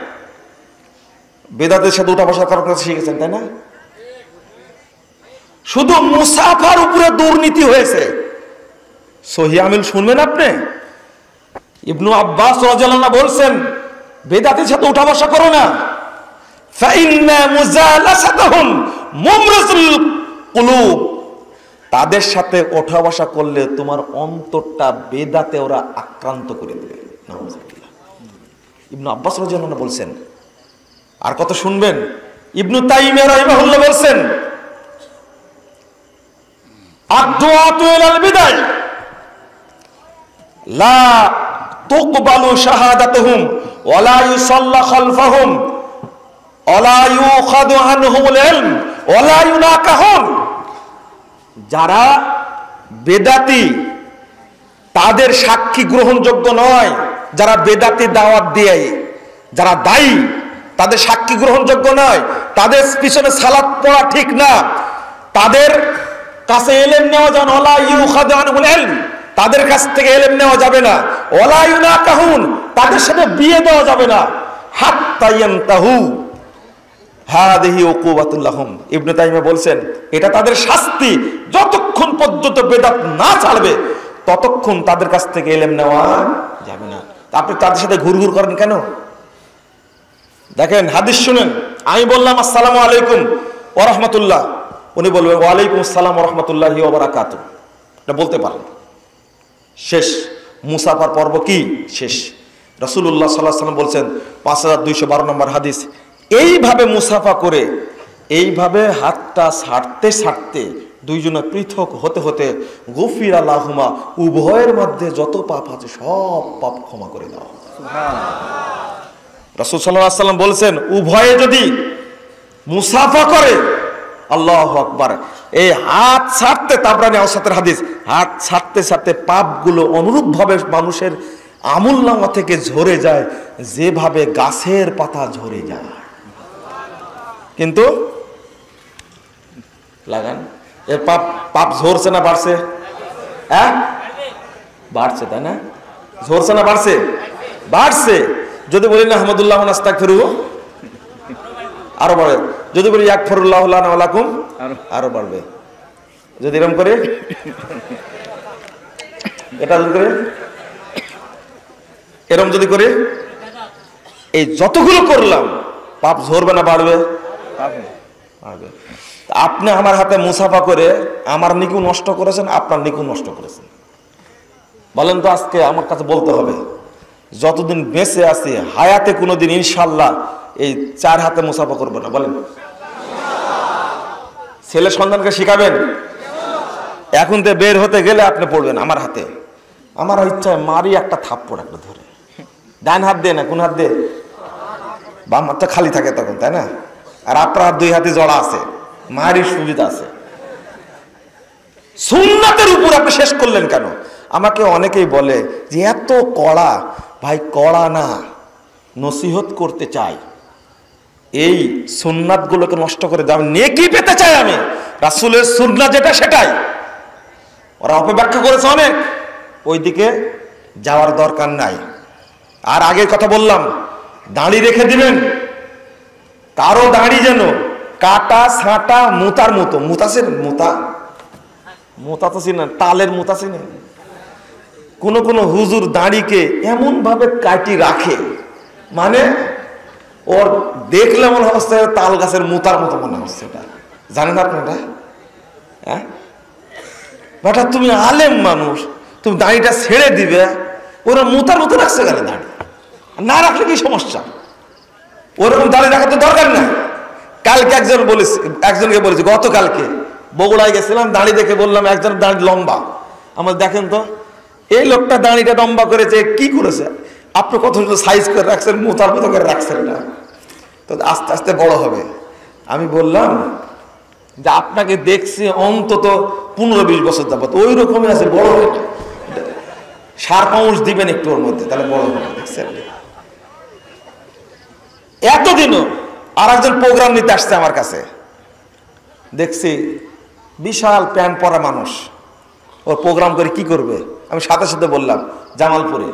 বেদাতের সাথে উঠা বসা করার কাছে শিখেছেন, তাই না? শুধু মুসাফার উপরে দুর্নীতি হয়েছে। সহি আমিল শুনবেন আপনি? ইবনু আব্বাস রাদিয়াল্লাহু আনহু বলছেন, বেদাতের সাথে উঠা বসা করো না, ফাইন্না মুজালাসাতুহুম মুমরাজুল কুলুব, তাদের সাথে ওঠা বসা করলে তোমার অন্তরটা বেদাতে ওরা আক্রান্ত করে দেবে। নাউযুবিল্লাহ। ইবনু আব্বাস রাদিয়াল্লাহু আনহু বলছেন। আর কত শুনবেন? ইবনু তাইমিয়া রাহিমাহুল্লাহ বলছেন, আদ-দুআতু ইলাল বিদায় লা তুকবালু শাহাদাতুহুম ওয়া লা ইউসাল্লা খালফাহুম ওয়া লা ইউখাযু আনহুমুল ইলম ওয়া লা ইউনাকাহুন, যারা বেদাতি তাদের সাক্ষী গ্রহণযোগ্য নয়, যারা বেদাতি দাওয়াত দেয়, যারা দায়ী তাদের সাক্ষী গ্রহণযোগ্য নয়, তাদের পিছনে সালাত পড়া ঠিক না, তাদের কাছে ইলম নেওয়া যাবে না, ওয়ালা ইউখাযু আনহুল ইলম, তাদের কাছ থেকে ইলম নেওয়া যাবে না, ওয়ালা ইউনাকাহুন, তাদের সাথে বিয়ে দেওয়া যাবে না, হাত্তা ইয়ানতাহু হাদিহি উকুবাতুল লাহুম। ইবনে তাইমিয়া বলছেন, এটা তাদের শাস্তি, যতক্ষণ পর্যন্ত বেদাত না ছাড়বে ততক্ষণ তাদের কাছ থেকে ইলম নেওয়া যাবে না। আপনি তাদের সাথে ঘুরঘুর করেন কেন? দেখেন, হাদিস শুনেন, আমি বললাম আসসালামু আলাইকুম ওয়া রাহমাতুল্লাহ, উনি বলবেন ওয়া আলাইকুম আসসালাম ওয়া রাহমাতুল্লাহি ওয়া বারাকাতুহু, এটা বলতে পারেন। শেষ, মুসাফার পর্ব কি শেষ। রাসূলুল্লাহ সাল্লাল্লাহু আলাইহি ওয়াসাল্লাম বলছেন, 5212 নম্বর হাদিস, এইভাবে মুসাফা করে, এইভাবে হাতটা ছাড়তে ছাড়তে দুইজনে পৃথক হতে হতে গফিরা লাহুমা, উভয়ের মধ্যে যত পাপ আছে সব পাপ ক্ষমা করে দাও। রাসূল সাল্লাল্লাহু আলাইহি ওয়াসাল্লাম বলেছেন, উভয়ে যদি মুসাফা করে, আল্লাহু আকবার, এই হাত ছাড়তে, তাবরানী আওসাতের হাদিস, হাত ছাড়তে ছাড়তে পাপগুলো অনুরূপভাবে মানুষের আমুলনামা থেকে ঝরে যায়, যেভাবে গাছের পাতা ঝরে যায়। কিন্তু লাগান, এর পাপ পাপ ঝরছে না বাড়ছে? হ্যাঁ, বাড়ছে, তাই না? ঝরছে না বাড়ছে? বাড়ছে। যদি বলি না আহমদুল্লাহ নাস্তাগফিরুহু, আরো বাড়ে। যদি বলি ইয়াগফিরুল্লাহু লানা ওয়া লাকুম, আরো বাড়বে। যদি এরকম করে, এটা যদি করে, এরকম যদি করে, এই যতগুলো করলাম, পাপ ঝরবে না বাড়বে? বাড়বে। আপনি আমার হাতে মুসাফা করে আমার নিকু নষ্ট করেছেন, আপনার নিকু নষ্ট করেছেন। বলেন তো, আজকে আমার কাছে বলতে হবে, যতদিন বেঁচে আছি হায়াতে কোনোদিন ইনশাল্লাহ এই চার হাতে মুসাফা করবো না। বলেন, ছেলে সন্তানকে শিখাবেন, এখন তো বের হতে গেলে আপনি পড়বেন আমার হাতে। আমার ইচ্ছা মারি একটা থাপ্পড় একটা ধরে। ডান হাত দিয়ে না, কোন হাত দিয়ে? বাম হাতটা খালি থাকে তখন, তাই না? আর আপনার হাত দুই হাতে জড়া আছে, মারির সুবিধা আছে। সুন্নাতের উপর আপনি শেষ করলেন কেন? আমাকে অনেকেই বলে যে এত কড়া। ভাই, কড়া না, নসিহত করতে চাই। এই সুন্নাত গুলোকে নষ্ট করে দাও। নেকি পেতে চাই আমি, রাসূলের সুন্নাত যেটা সেটাই। ওরা অপব্যাখ্যা করেছে অনেক, ওইদিকে যাওয়ার দরকার নাই। আর আগের কথা বললাম, দাড়ি রেখে দিবেন, কারো দাড়ি যেন কাটা ছাঁটা মুতার মতো, মুতাছেন মুতা তো চিনেন, তালের মুতা চিনেন, কোন কোন হুজুর দাড়িকে এমন ভাবে কাটি রাখে, মানে ওর দেখলে মনে হচ্ছে তাল গাছের মুতার মতো মনে হচ্ছে। এটা জানেন আপনারা? হ্যাঁ বেটা, তুমি আলেম মানুষ, তুমি দাড়িটা ছেড়ে দিবে, ওরা মুতার মতো রাখছে কেন দাড়ি? না রাখলে কি সমস্যা? ওরকম দাড়ি রাখার তো দরকার নাই। কালকে একজনকে বলেছি, গতকালকে বগুড়ায় গেছিলাম, দাড়ি দেখে বললাম, একজন দাড়ি লম্বা, আমার দেখেন তো এই লোকটা দাড়িটা লম্বা করেছে, কি করেছে? আপনি কত সাইজ করে রাখছেন, মোতার মতো করে রাখছেন, এটা তো আস্তে আস্তে বড় হবে। আমি বললাম যে আপনাকে দেখছি অন্তত 15-20 বছর যাবত ওই রকমই আছে, বড় হবে, সার পাউস দিবেন একটু ওর মধ্যে, তাহলে বড় হবে। দেখছেন এতদিনও। আর একজন প্রোগ্রাম নিতে আসছে আমার কাছে, দেখছি বিশাল প্যান্ট পরা মানুষ, ওর প্রোগ্রাম করে কি করবে? আমি সাথে সাথে বললাম জামালপুরে।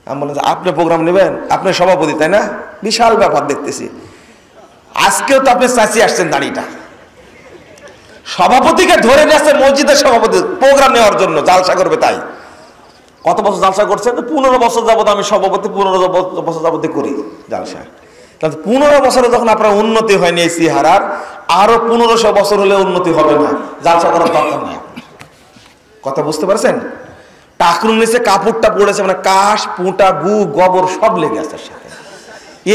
আমি বললাম আপনি প্রোগ্রাম নেবেন, আপনি সভাপতি তাই না? বিশাল ব্যাপার দেখতেছি। আজকেও তো আপনি চাচি আসছেন দাঁড়িটা, সভাপতিকে ধরে নিয়ে আসছে, মসজিদের সভাপতি প্রোগ্রাম নেওয়ার জন্য, জালসা করবে। তাই কত বছর জালসা করছে? 15 বছর যাবত আমি সভাপতি, 15 বছর যাবত করি জালসা। 15 বছরে যখন আপনার উন্নতি হয়নি এই চেহারার, আরো 1500 বছর হলে উন্নতি হবে না, জালসা করার দরকার নাই। কথা বুঝতে পারছেন? টাকরুর নিচে কাপড়টা পড়েছে, মানে কাশ পুঁটা গু গোবর সব লেগে আছে সাথে,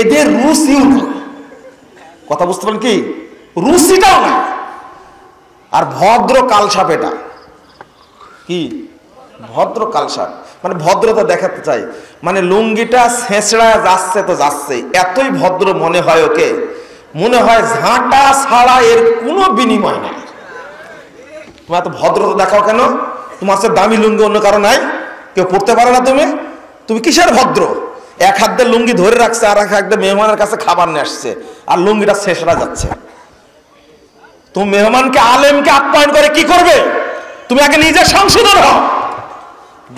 এদের রুচিও না। কথা বুঝতে পারেন কি? রুচিটাও না। আর ভদ্র কালসাপ, এটা কি ভদ্র কালসাপ, মানে ভদ্রতা দেখাতে চাই, মানে লুঙ্গিটা ছেঁচড়া যাচ্ছে তো যাচ্ছে, এতই ভদ্র মনে হয় ওকে, মনে হয় ঝাঁটা ছাড়া এর কোনো বিনিময় নাই। তোমার এত ভদ্রতা দেখাও কেন? তোমার সাথে দামি লুঙ্গি অন্য কারো নাই, কেউ পড়তে পারে না, তুমি কিসের ভদ্র? এক হাত দিয়ে লুঙ্গি ধরে রাখছে, আর এক হাত দিয়ে মেহমানের কাছে খাবার নিয়ে আসছে, আর লুঙ্গিটা ছেঁচড়া যাচ্ছে। তুমি মেহমানকে, আলেমকে আপ্যায়ন করে কি করবে? তুমি আগে নিজে সংশোধন হও।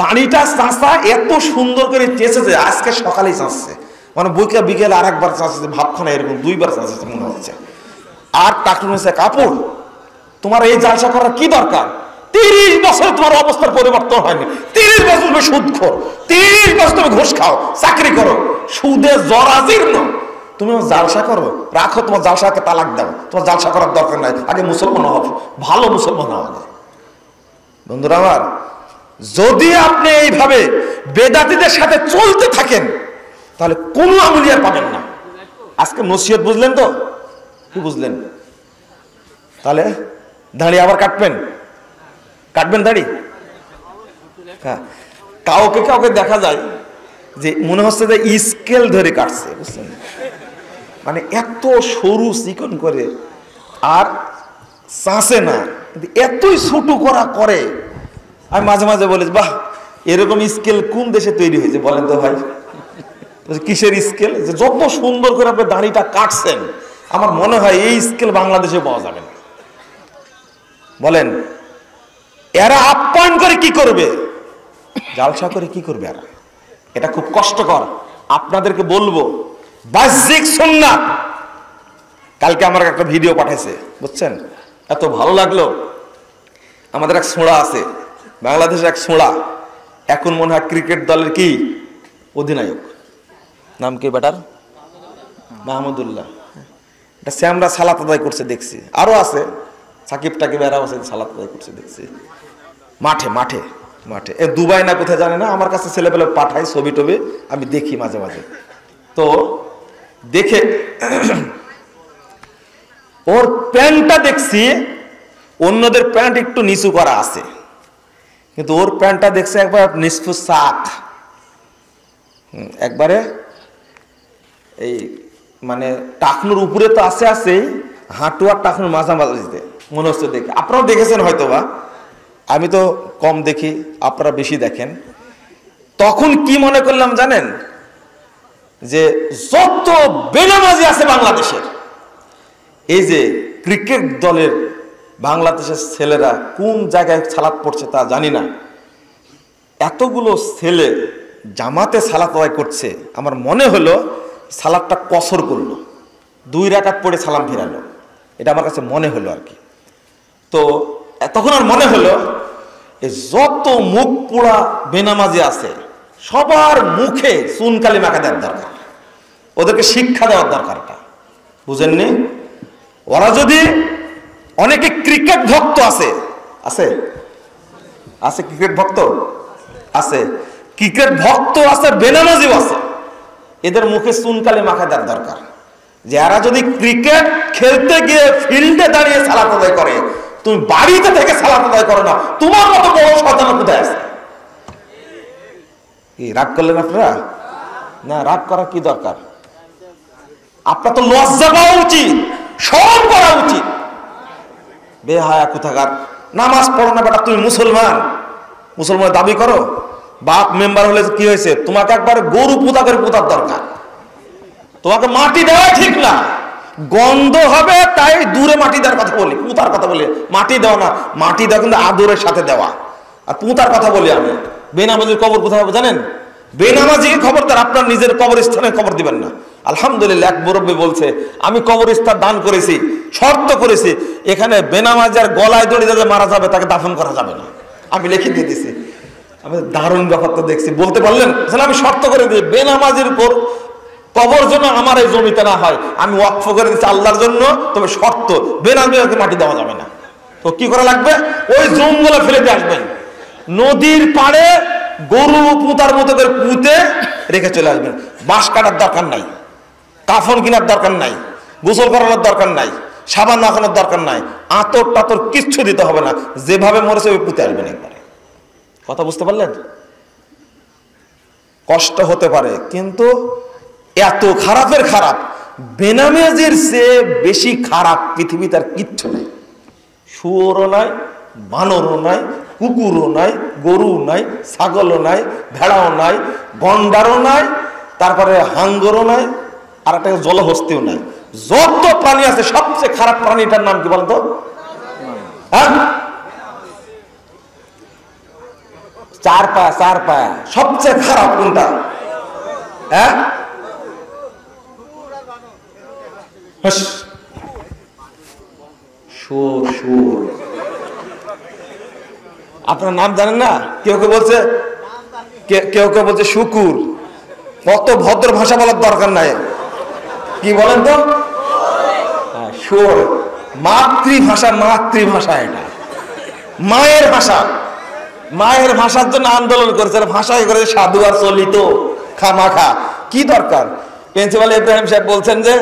দাড়িটা চাষা এত সুন্দর করে চেঁচেছে, আজকে সকালেই চাচ্ছে, মানে বইকে বিকেলে আর একবার চাচ্ছে, ভাবখানা এরকম 2 বার চাচ্ছে মনে হচ্ছে। আর টাকরুন হচ্ছে কাপড়। তোমার এই জালসা করার কি দরকার? 30 বছর তোমার অবস্থার পরিবর্তন হয়নি। 30 বছর তুমি সুদখোর, 30 বছর তুমি ঘুষ খাও, চাকরি করো, সুদে জরাজীর্ণ, তুমি জালসা করো, রাখো তোমার জালসাকে, তালাক দাও, তোমার জালসা করার দরকার নাই, আগে মুসলমান হও, ভালো মুসলমান হও। বন্ধুরা আমার, যদি আপনি এইভাবে বেদাতীদের সাথে চলতে থাকেন, তাহলে কোনো আমলিয়ার পাবেন না। আজকে নসিহত বুঝলেন তো? কি বুঝলেন? তাহলে দাড়ি আবার কাটবেন দাড়ি? হ্যাঁ, কাউকে দেখা যায় যে মনে হচ্ছে যে স্কেল ধরে কাটছে, বুঝছেন? মানে এত সরু চিকন করে, আর চাষে না, এতই ছোট করে। আমি মাঝে মাঝে বলি, বাহ, এরকম স্কেল কোন দেশে তৈরি হয়েছে বলেন তো ভাই? কিসের স্কেল? যে যত সুন্দর করে আপনি দাড়িটা কাটছেন, আমার মনে হয় এই স্কেল বাংলাদেশে পাওয়া যাবে না। বলেন, এরা আপ্যায়ন করে কি করবে? জালসা করে কি করবে এরা? এটা খুব কষ্টকর। আপনাদেরকে বলবো, বাহ্যিক সুন্নাত। কালকে আমার একটা ভিডিও পাঠাইছে, বুঝছেন, এত ভালো লাগলো। আমাদের এক ছোঁড়া আছে, বাংলাদেশের এক ছোঁড়া, এখন মনে হয় ক্রিকেট দলের কি অধিনায়ক, নাম কি বেটার? মাহমুদুল্লাহ। এটা শ্যামরা সালাত আদায় করছে দেখছি, আরো আছে সাকিব টাকিব, এরাও আছে সালাত আদায় করছে দেখছি, মাঠে মাঠে মাঠে। এ দুবাই না কোথায় জানে না, আমার কাছে ছেলেপেলে পাঠায় ছবি টবি, আমি দেখি মাঝে মাঝে। তো দেখে ওর প্যান্টটা দেখছি, অন্যদের প্যান্ট একটু নিচু করা আছে, কিন্তু ওর প্যান্টটা দেখছে একবার নিষ্ফু সাত, একবারে এই মানে টাকনুর উপরে তো আছে হাঁটু আর টাকনুর মাঝামাঝিতে মনে হচ্ছে দেখে। আপনারাও দেখেছেন হয়তো বা, আমি তো কম দেখি, আপনারা বেশি দেখেন। তখন কি মনে করলাম জানেন? যে যত বেনামাজি আছে বাংলাদেশের, এই যে ক্রিকেট দলের বাংলাদেশের ছেলেরা কোন জায়গায় সালাত পড়ছে তা জানি না, এতগুলো ছেলে জামাতে সালাত আদায় করছে। আমার মনে হলো সালাতটা কসর করলো, 2 রাকাত পড়ে সালাম ফিরালো, এটা আমার কাছে মনে হলো আর কি। তো তখন আর মনে হলো এই যত মুখ পোড়া বেনামাজি আছে সবার মুখে চুনকালি মাখা দেওয়ার দরকার, ওদেরকে শিক্ষা দেওয়ার দরকারটা বুঝেননি? ওরা যদি, অনেকে ক্রিকেট ভক্ত আছে, আছে আছে ক্রিকেট ভক্ত আছে, ক্রিকেট ভক্ত আছে, বেনামাজিও আছে, এদের মুখে চুনকালি মাখা দেওয়ার দরকার। যে এরা যদি ক্রিকেট খেলতে গিয়ে ফিল্ডে দাঁড়িয়ে সালাত আদায় করে, তুমি বাড়িতে থেকে সালাত আদায় করো না, তোমার মতো বড় শয়তান কোথায় আছে? কি রাগ করলেন আপনারা? না, রাগ করা কি দরকার? আপনার তো লজ্জা পাওয়া উচিত, শরম করা উচিত। বেহায়া কোথাকার, নামাজ পড়ো না বেটা, তুমি মুসলমান, মুসলমান দাবি করো। বাপ মেম্বার হলে কি হয়েছে? তোমাকে একবার গরু পুতা করে পুতার দরকার, তোমাকে মাটি দেওয়া ঠিক না, গন্ধ হবে তাই দূরে মাটি দেওয়ার কথা বলি, পুতার কথা বলি। মাটি দেওয়া না, মাটি দেওয়া কিন্তু আদরের সাথে দেওয়া। আর পুতার কথা বলি আমি। বেনামাজির কবর কোথায় হবে জানেন? বেনামাজিকে খবরদার আপনার নিজের কবরস্থানে কবর দিবেন না। আলহামদুলিল্লাহ, এক মুরব্বী বলছে আমি কবরস্থান দান করেছি, শর্ত করেছি এখানে বেনামাজি আর গলায় দড়ি দিয়ে মারা যাবে তাকে দাফন করা যাবে না। আমি লিখে দিয়ে দিছি। আমি দারুণ ব্যাপারটা দেখছি, বলতে পারলেন আমি শর্ত করে দিই বেনামাজির কবর যেন আমার এই জমিতে না হয়, আমি ওয়াকফ করে দিচ্ছি আল্লাহর জন্য, তবে শর্ত বেনামাজিকে মাটি দেওয়া যাবে না। তো কি করা লাগবে? ওই জঙ্গলে ফেলে দিয়ে আসবেন, নদীর পাড়ে গরু পুতার মতো করে পুঁতে রেখে চলে আসবেন। বাঁশ কাটার দরকার নাই, কাফন কেনার দরকার নাই, গোসল করানোর দরকার নাই, সাবান মাখানোর দরকার নাই, আতর টাতর কিচ্ছু দিতে হবে না, যেভাবে মরেছে ওই পুঁতে আসবেন একবারে। কথা বুঝতে পারলেন? কষ্ট হতে পারে, কিন্তু এত খারাপের খারাপ, বেনামাজির চেয়ে বেশি খারাপ পৃথিবীতে আর কিচ্ছু নেই। শুয়োরও নাই, বানরও নাই, কুকুরও নাই, গরু নাই, ছাগলও নাই, ভেড়াও নাই, গন্ডারও নাই, তারপরে হাঙ্গরও নাই, আর একটা জলহস্তিও নাই। যত প্রাণী আছে সবচেয়ে খারাপ প্রাণীটার নাম কি বলতো? হ্যাঁ, 4 পায়া, 4 পায়া সবচেয়ে খারাপ কোনটা? হ্যাঁ, শুয়োর। শুয়োর আপনার নাম জানেন না? কেউ কেউ বলছে, কেউ কেউ বলছে শুকুর। কত ভদ্র ভাষা বলার দরকার নাই, কি বলেন তো? শুয়োর মাতৃভাষা, মাতৃভাষা এটা মায়ের ভাষা। মায়ের ভাষার জন্য আন্দোলন করেছে, ভাষায় করে সাধু আর চলিত খামাখা, কি দরকার? প্রিন্সিপাল ইব্রাহিম সাহেব বলছেন যে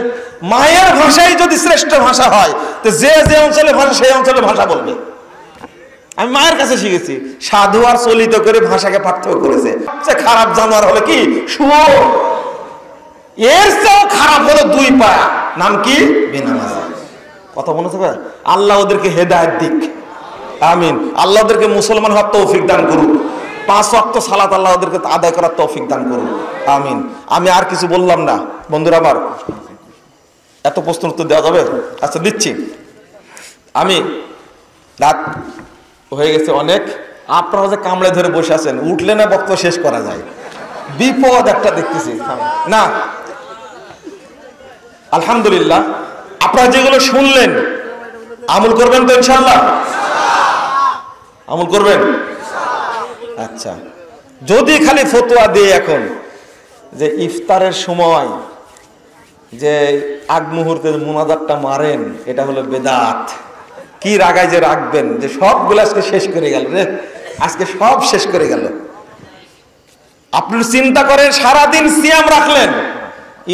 মায়ের ভাষাই যদি শ্রেষ্ঠ ভাষা হয়, তো যে যে অঞ্চলে ভাষা সেই অঞ্চলে ভাষা বলবে। আমি মায়ের কাছে শিখেছি, সাধু আর চলিত করে ভাষাকে পার্থক্য করেছে। সবচেয়ে খারাপ জানোয়ার হলো কি? শুয়োর। এর চেয়েও খারাপ হলো 2 পায়া, নাম কি? বেনামাজি। কথা মনে থাকবে? আল্লাহ ওদেরকে হেদায়েত দিক, আমিন। আল্লাহ ওদেরকে মুসলমান হওয়ার তৌফিক দান করুন, 5 ওয়াক্ত সালাত আল্লাহ ওদেরকে আদায় করার তৌফিক দান করুন, আমিন। আমি আর কিছু বললাম না বন্ধুরা আমার, এত প্রশ্ন উত্তর দেওয়া যাবে? আচ্ছা দিচ্ছি। আমি রাত হয়ে গেছে অনেক, আপনারা যে কামড়ে ধরে বসে আছেন, উঠলে না বক্তব্য শেষ করা যায়, বিপদ একটা দেখতেছি না। আলহামদুলিল্লাহ, আপনারা যেগুলো শুনলেন আমল করবেন তো ইনশাআল্লাহ? আমল করবেন? আচ্ছা, যদি খালি ফতোয়া দিয়ে এখন যে ইফতারের সময় যে আগ মুহূর্তে মুনাজাতটা মারেন, এটা হলো বেদাত, কি রাগায় যে রাখবেন যে সবগুলো আজকে শেষ করে গেল রে, আজকে সব শেষ করে গেল। আপনি চিন্তা করেন, সারাদিন সিয়াম রাখলেন,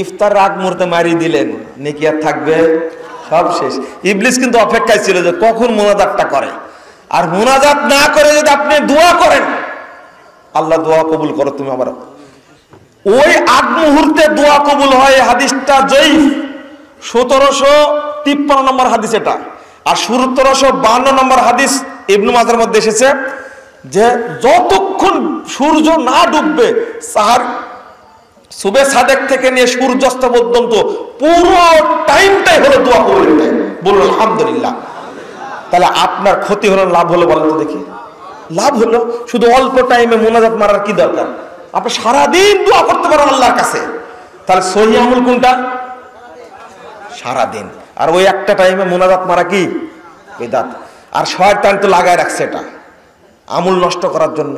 ইফতার আগ মুহূর্তে মারিয়ে দিলেন, নেকি আর থাকবে? সব শেষ। ইবলিস কিন্তু অপেক্ষায় ছিল যে কখন মুনাজাতটা করে, আর মুনাজাত না করে যদি আপনি দোয়া করেন, আল্লাহ দোয়া কবুল করো তুমি আমার, ওই আগ মুহূর্তে দোয়া কবুল হয়। হাদিসটা জয়ীফ, 1753 নম্বর হাদিস এটা, আর 1752 নম্বর হাদিস ইবনে মাজার মধ্যে এসেছে যে যতক্ষণ সূর্য না ডুববে সাহার সুবে সাদেক থেকে নিয়ে সূর্যাস্ত পর্যন্ত পুরো টাইমটাই হলো দোয়া কবুলের টাইম। বলুন আলহামদুলিল্লাহ। তাহলে আপনার ক্ষতি হলো লাভ হলো বলেন তো দেখি? লাভ হলো। শুধু অল্প টাইমে মোনাজাত মারার কি দরকার? আপনি সারাদিন দোয়া করতে পারেন আল্লাহর কাছে। তাহলে সহি আমল কোনটা? সারাদিন। আর ওই একটা টাইমে মোনাজাত মারা কি বিদআত। আর শয়তান তো লাগায় রাখছে এটা আমল নষ্ট করার জন্য।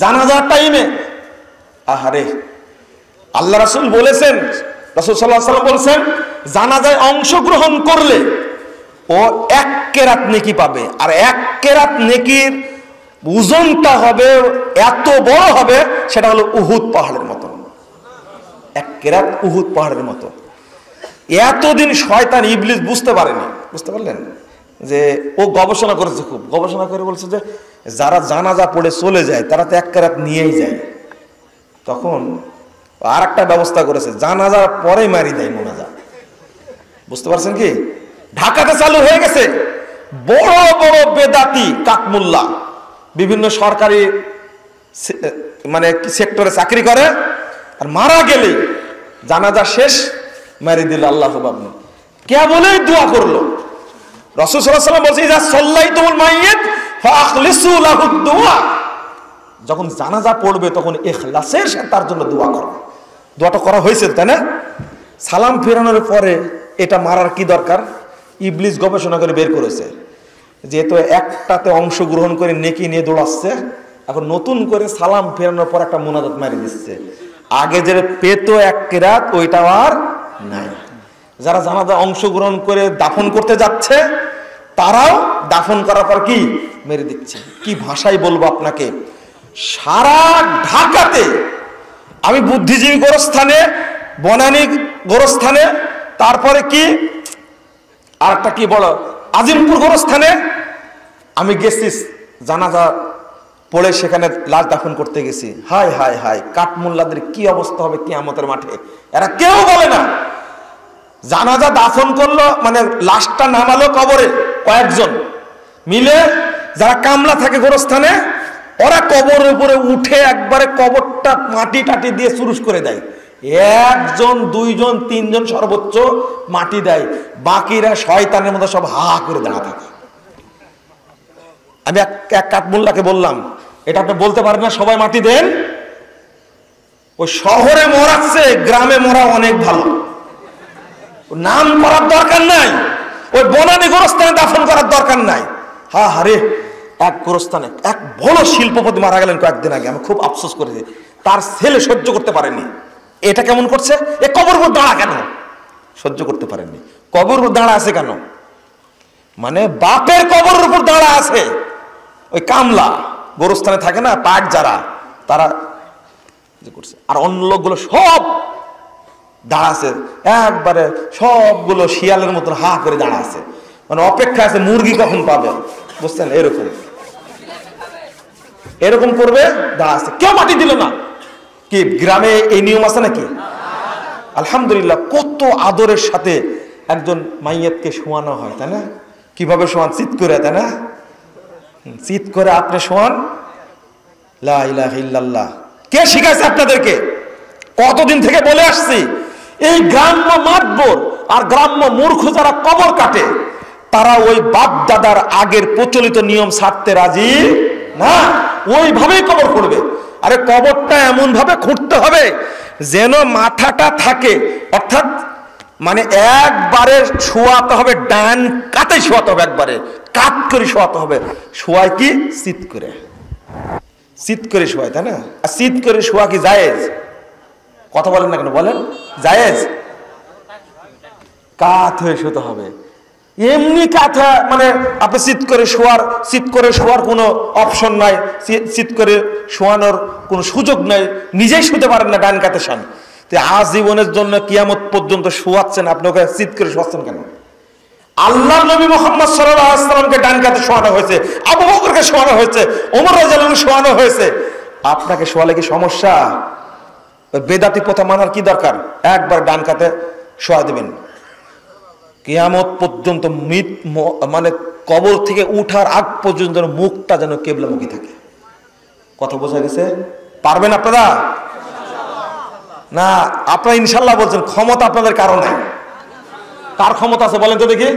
জানাজার টাইমে আহারে, আল্লাহ রাসূল বলেছেন, রাসূল সাল্লাল্লাহু আলাইহি ওয়াসাল্লাম বলেছেন, জানাজায় অংশগ্রহণ করলে ও 1 কেরাত নেকি পাবে। আর 1 কেরাত নেকির ওজনটা হবে এত বড় হবে, সেটা হলো উহুদ পাহাড়ের মতো। 1 কেরাত উহুদ পাহাড়ের মতো। এতদিন শয়তান ইবলিস বুঝতে পারেনি। বুঝতে পারলেন? যে ও গবেষণা করেছে, খুব গবেষণা করে বলছে যে যারা জানাজা পড়ে চলে যায় তারা তো 1 কেরাত নিয়েই যায়। তখন আর একটা ব্যবস্থা করেছে, জানাজার পরে মারি দেয় মোনাজা। বুঝতে পারছেন কি? ঢাকাতে চালু হয়ে গেছে। বড় বড় বেদাতি কাকমুল্লা বিভিন্ন সরকারি মানে সেক্টরে চাকরি করে, আর মারা গেলে জানাজা শেষ মারি দিল আল্লাহ আপনি কে বলে দোয়া করলো। রাসূল সাল্লাল্লাহু আলাইহি ওয়াসাল্লাম বলছে, ইযা সাল্লাইতুমুল মাইয়িত ফাআখলিসু লাহু দুআ। যখন জানাজা পড়বে তখন ইখলাসের সাথে তার জন্য দোয়া করো। দোয়াটা করা হয়েছে, তাই না? সালাম ফেরানোর পরে এটা মারার কি দরকার? ইবলিস গবেষণা করে বের করেছে, যেহেতু একটাতে অংশগ্রহণ করে নেকি নিয়ে দৌড়াচ্ছে, এখন নতুন করে সালাম ফেরানোর পর একটা মুনাজাত মারি দিচ্ছে। আগে যে পেত 1 কেরাত ওইটা আর নাই। যারা জানাজা অংশগ্রহণ করে দাফন করতে যাচ্ছে তারাও দাফন করার পর কি মেরে দিচ্ছে। কি ভাষায় বলবো আপনাকে? সারা ঢাকাতে আমি বুদ্ধিজীবী গোরস্থানে, বনানী গোরস্থানে, তারপরে কি আর একটা কি বড় আজিমপুর গোরস্থানে আমি গেছি জানাজা পড়ে, সেখানে লাশ দাফন করতে গেছি। হায় হায় হায়, কাঠমোল্লাদের কি অবস্থা হবে কিয়ামতের মাঠে, এরা কেউ বলে না। জানাজা দাফন করলো মানে লাশটা নামালো কবরে কয়েকজন মিলে, যারা কামলা থাকে গোরস্থানে, ওরা কবরের উপরে উঠে একবারে কবরটা মাটি টাটি দিয়ে চুরুস করে দেয়। 1 জন 2 জন 3 জন সর্বোচ্চ মাটি দেয়, বাকিরা শয়তানের মতো সব হা করে দাঁড়া থাকে। আমি এক কাঠমোল্লাকে বললাম, এটা আপনি বলতে পারেন না সবাই মাটি দেন? ওই শহরে মরাচ্ছে, গ্রামে মরা অনেক ভালো। নাম করার দরকার নাই, ওই বনানী গোরস্থানে দাফন করার দরকার নাই। হা হারে, এক গোরস্থানে এক বড় শিল্পপতি মারা গেলেন কয়েকদিন আগে, আমি খুব আফসোস করেছি। তার ছেলে সহ্য করতে পারেনি। এটা কেমন করছে? এ কবর উপর দাঁড়া কেন? সহ্য করতে পারেননি। কবর উপর দাঁড়া আছে কেন? মানে বাপের কবরের উপর দাঁড়া আছে। ওই কামলা গোরস্থানে থাকে না, পাট যারা, তারা করছে। আর অন্য লোকগুলো সব দাঁড়া আছে, একবারে সবগুলো শিয়ালের মতন হা করে দাঁড়া আছে, মানে অপেক্ষা আছে মুরগি কখন পাবে। বুঝছেন? এরকম এরকম করবে, দাঁড়া আছে। কেউ মাটি দিল না। কি গ্রামে এই নিয়ম আছে নাকি? আলহামদুলিল্লাহ, কত আদরের সাথে একজন মাইয়াতকে শোয়ানো হয়, তাই না? কিভাবে শোয়ান? চিৎ করে, তাই না? চিৎ করে আপনি শোয়ান। লা ইলাহা ইল্লাল্লাহ। কে শিখাইছে আপনাদেরকে? কতদিন থেকে বলে আসছি। এই গ্রাম্য মাতবর আর গ্রাম্য মূর্খ যারা কবর কাটে, তারা ওই বাপ দাদার আগের প্রচলিত নিয়ম ছাড়তে রাজি না, ওইভাবেই কবর করবে। আরে কবরটা এমন ভাবে খুঁড়তে হবে যেন মাথাটা থাকে, অর্থাৎ মানে একবারে শোয়াতে হবে, ডান কাতে শোয়াতে হবে, একবারে কাত করে শোয়াতে হবে। শোয়ায় কি? চিৎ করে, চিৎ করে শোয়ায়, তাই না? আর চিৎ করে শোয়া কি জায়েজ? কথা বলেন না কেন? বলেন জায়েজ? কাত হয়ে শুতে হবে। এমনি কাঁথা মানে আপনি চিৎ করে শোয়ার কোনো অপশন নাই, চিৎ করে শোয়ানোর কোনো সুযোগ নাই, নিজেই শুতে পারেন না, ডান কাতে শান। আজীবনের জন্য কিয়ামত পর্যন্ত শোয়াচ্ছেন, আপনি ওকে চিৎ করে শোয়াচ্ছেন কেন? আল্লাহর নবী মুহাম্মদ সাল্লাল্লাহু আলাইহি ওয়াসাল্লামকে ডান কাতে শোয়ানো হয়েছে, আবু বকরকে শোয়ানো হয়েছে, ওমর রাদিয়াল্লাহু আনহু শোয়ানো হয়েছে। আপনাকে শোয়ালে কি সমস্যা? বেদাতি প্রথা মানার কি দরকার? একবার ডান কাতে শোয়া দিবেন। কিয়ামত পর্যন্ত মানে কবর থেকে উঠার আগ পর্যন্ত মুখটা যেন কেবলামুখী থাকে। কথা বোঝা গেছে? পারবেন আপনারা? না আপনারা ইনশাল্লাহ বলছেন, ক্ষমতা আপনাদের কারো নাই। কার ক্ষমতা আছে বলেন তো দেখি?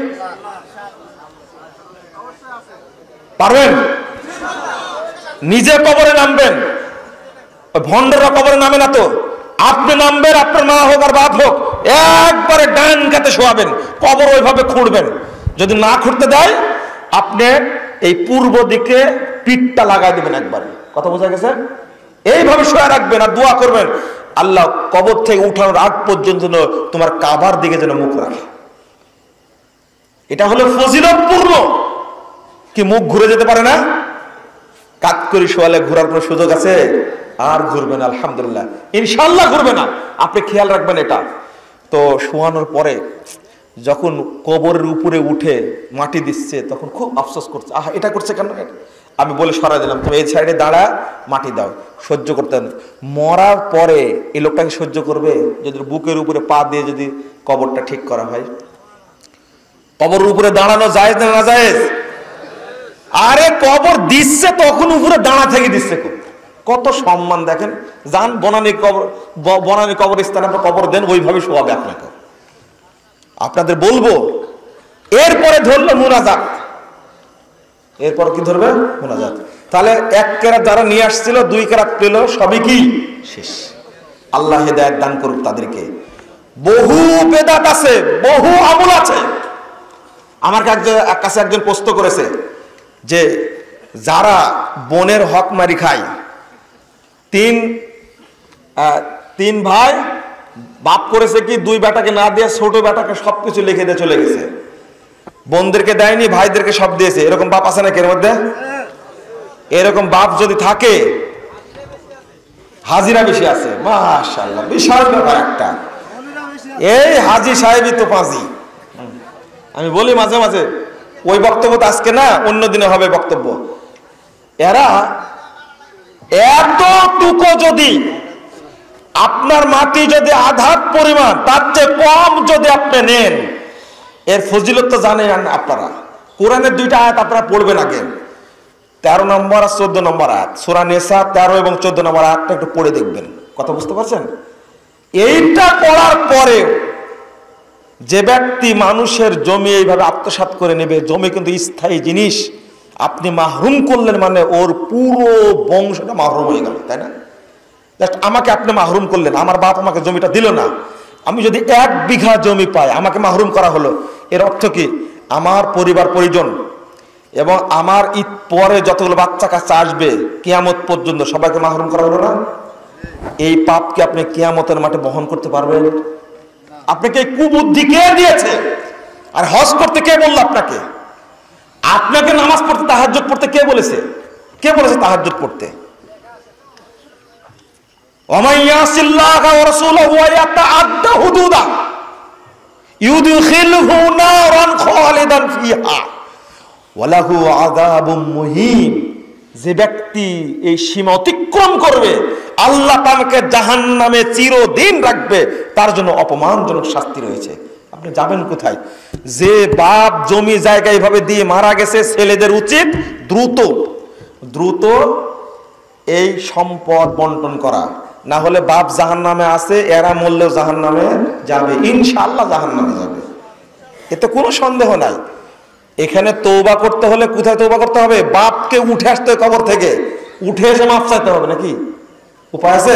পারবেন? নিজে কবরে নামবেন, ভণ্ডরা কবরে নামে না তো। আপনি নামবেন, আপনার মা হোক আর বাপ হোক, একবারে ডান কাতে শোয়াবেন, কবর ওইভাবে খুঁড়বেন। যদি না খুঁড়তে দেয়, আপনি এই পূর্ব দিকে পিঠটা লাগাই দেবেন একবারে। কথা বোঝা গেছে? এইভাবে শোয়া রাখবেন আর দোয়া করবেন, আল্লাহ কবর থেকে উঠানোর আগ পর্যন্ত তোমার কাবার দিকে যেন মুখ রাখে। এটা হলো ফজিলতপূর্ণ। কি মুখ ঘুরে যেতে পারে না? কাত করে শোয়ালে ঘোরার কোনো সুযোগ আছে? আর ঘুরবে না, আলহামদুলিল্লাহ, ইনশাল্লাহ ঘুরবে না। আপনি খেয়াল রাখবেন এটা। তো শোয়ানোর পরে যখন কবরের উপরে উঠে মাটি দিচ্ছে, তখন খুব আফসোস করছে, আহ এটা করছে কেন? আমি বলে সরাই দিলাম, তুমি এই সাইডে দাঁড়া, মাটি দাও। সহ্য করতেন। মরার পরে এই লোকটাকে সহ্য করবে? যদি বুকের উপরে পা দিয়ে যদি কবরটা ঠিক করা হয়, কবরের উপরে দাঁড়ানো জায়েজ না নাজায়েজ? আরে কবর দিচ্ছে তখন উপরে দাঁড়া থেকে দিচ্ছে, কত সম্মান দেখেন। যান বনানী কবরস্থানে কবর দেন, ওইভাবে শোয়াবে আপনাকে। আপনাদের বলবো, এরপরে ধরলো মুনাজাত। এরপর কি ধরবে? মুনাজাত। তাহলে এক কেরাত যারা নিয়ে আসছিল, 2 কেরাত পেল, সবই কি শেষ। আল্লাহ হেদায়েত দান করুক তাদেরকে। বহু বেদাত আছে, বহু আমল আছে। আমার কাছে একজন প্রশ্ন করেছে যে যারা বোনের হক মারি খায়, তিন ভাই, বাপ করেছে কি 2 বেটাকে না দিয়ে ছোট বেটাকে সবকিছু লিখে দিয়ে চলে গেছে, বোনদেরকে দেয়নি, ভাইদেরকে সব দিয়েছে। এরকম বাপ আছে নাকি এর মধ্যে? এরকম বাপ যদি থাকে, হাজিরা বেশি আছে, মাশাআল্লাহ, বিশাল ব্যাপার একটা। এই হাজি সাহেবই তো পাঁজি। আমি বলি মাঝে মাঝে, ওই বক্তব্য তো আজকে না, অন্য দিনে হবে বক্তব্য। এরা এতটুকু যদি আপনার মাটি যদি আধার পরিমাণ, তার চেয়ে কম যদি আপনি নেন, এর ফজিলত তো জানেন আপনারা। কোরআনের 2টা আয়াত আপনারা পড়বেন আগে, 13 নম্বর আর 14 নম্বর আয়াত, সূরা নিসা 13 এবং 14 নম্বর আয়াতটা একটু পড়ে দেখবেন। কথা বুঝতে পারছেন? এইটা পড়ার পরে যে ব্যক্তি মানুষের জমি এইভাবে আত্মসাৎ করে নেবে, জমি কিন্তু স্থায়ী জিনিস, আপনি মাহরুম করলেন মানে ওর পুরো বংশটা মাহরুম হয়ে গেল, তাই না? আমাকে আপনি মাহরুম করলেন, আমার বাপ আমাকে জমিটা দিল না, আমি যদি 1 বিঘা জমি পাই, আমাকে মাহরুম করা হলো। এর অর্থ কি? আমার পরিবার পরিজন এবং আমার ঈদ পরে যতগুলো বাচ্চা কাচ্চা আসবে, কিয়ামত পর্যন্ত সবাইকে মাহরুম করা হলো না? এই পাপকে আপনি কিয়ামতের মাঠে বহন করতে পারবেন? আপনাকে কুবুদ্ধি কে দিয়েছে? আর হজ করতে কে বলল আপনাকে? আপনাকে নামাজ পড়তে, তাহাজ্জুদ পড়তে কে বলেছে? কে বলেছে তাহাজ্জুদ পড়তে? ওয়ামান ইয়াসিল্লাহা ওয়া রাসূলাহু ওয়া ইয়াতাআদ্দা হুদুদা ইউদখিলহু নারান খালিদান ফিহা ওয়া লাহু আযাবুম মুহিন। যে ব্যক্তি এই সীমা অতিক্রম করবে, আল্লাহ তাকে জাহান্নামে চিরদিন রাখবে, তার জন্য অপমানজনক শাস্তি রয়েছে। আপনি যাবেন কোথায়? যে বাপ জমি জায়গা এইভাবে দিয়ে মারা গেছে, ছেলেদের উচিত দ্রুত এই সম্পদ বন্টন করা, না হলে বাপ জাহান্নামে আছে, এরা মরলেও জাহান্নামে যাবে, ইনশাআল্লাহ জাহান্নামে যাবে, এতে কোনো সন্দেহ নাই। এখানে তওবা করতে হলে কোথায় তওবা করতে হবে? বাপকে উঠে আসতে হবে কবর থেকে, উঠে এসে মাপ চাইতে হবে, নাকি উপায় আছে?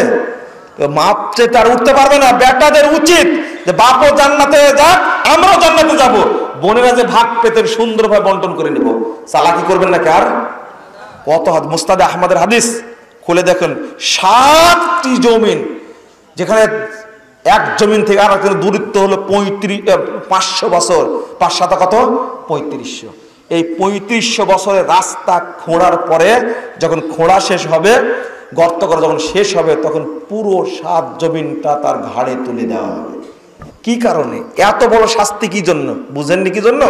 তো মাপ চাইতে আর উঠতে পারবে না। বেটাদের উচিত যে বাপও জান্নাতে যাক, আমরাও জান্নাতে যাব, বোনেরা যে ভাগ পেতেন সুন্দরভাবে বন্টন করে নিব। চালাকি করবেন না। কার কত মুস্তাদে আহমদের হাদিস খুলে দেখেন, 7টি জমিন, যেখানে এক জমিন থেকে আর একটা দূরত্ব হলো 500 বছর, 5 কত 3500। এই 3500 বছরের রাস্তা খোঁড়ার পরে যখন খোঁড়া শেষ হবে, গর্ত করা যখন শেষ হবে, তখন পুরো 7 জমিনটা তার ঘাড়ে তুলে দেওয়া হবে। কি কারণে? এত বড় শাস্তি কি জন্য? বুঝেননি কি জন্য?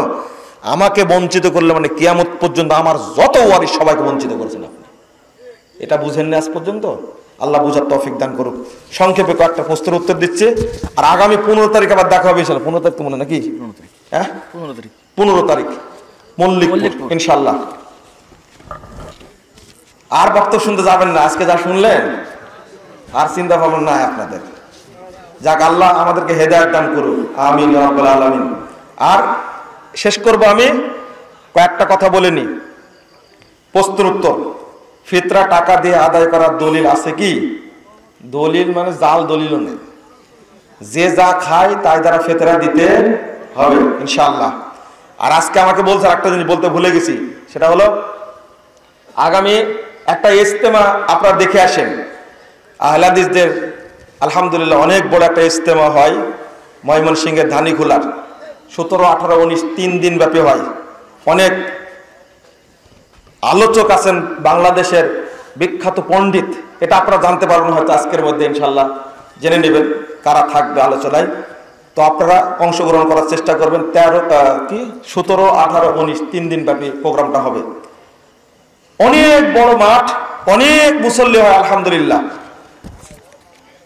আমাকে বঞ্চিত করলে মানে কিয়ামত পর্যন্ত আমার যত ওয়ারিস সবাইকে বঞ্চিত করেছেন আপনি। এটা বুঝেননি আজ পর্যন্ত? আল্লাহ বুঝার তৌফিক দান করুক। সংক্ষেপে কয়েকটা প্রশ্নের উত্তর দিচ্ছে, আর আগামী 15 তারিখ আবার দেখা হবে ইনশাআল্লাহ। 15 তারিখ তো মনে নাকি? হ্যাঁ 15 তারিখ মল্লিকপুর ইনশাআল্লাহ। আর বক্তব্য শুনতে যাবেন না, আজকে যা শুনলেন আর চিন্তা ভাবনা নাই আপনাদের। যাক, আল্লাহ আমাদেরকে হেদায়েত দান করুন, আমিন ইয়া রাব্বাল আলামিন। আর শেষ করব আমি কয়েকটা কথা বলে নি। প্রশ্নের উত্তর, ফিতরা টাকা দিয়ে আদায় করার দলিল আছে কি? দলিল মানে জাল দলিলও নেই, যে যা খায় তাই দ্বারা ফিতরা দিতে হবে ইনশাআল্লাহ। আর আজকে আমাকে বলছে একটা জিনিস বলতে ভুলে গেছি, সেটা হলো আগামী একটা ইজতেমা আপনারা দেখে আসেন। আহলে হাদিসদের আলহামদুলিল্লাহ অনেক বড় একটা ইজতেমা হয় ময়মনসিংহের ধানীখোলার, 17, 18, 19 3 দিন ব্যাপী হয়। অনেক আলোচক আছেন, বাংলাদেশের বিখ্যাত পণ্ডিত। এটা আপনারা জানতে পারবেন হয়তো আজকের মধ্যে, ইনশাল্লাহ জেনে নেবেন কারা থাকবে আলোচনায়। তো আপনারা অংশগ্রহণ করার চেষ্টা করবেন। 17, 18, 19 3 দিন ব্যাপী প্রোগ্রামটা হবে। অনেক বড় মাঠ, অনেক মুসল্লি হয় আলহামদুলিল্লাহ।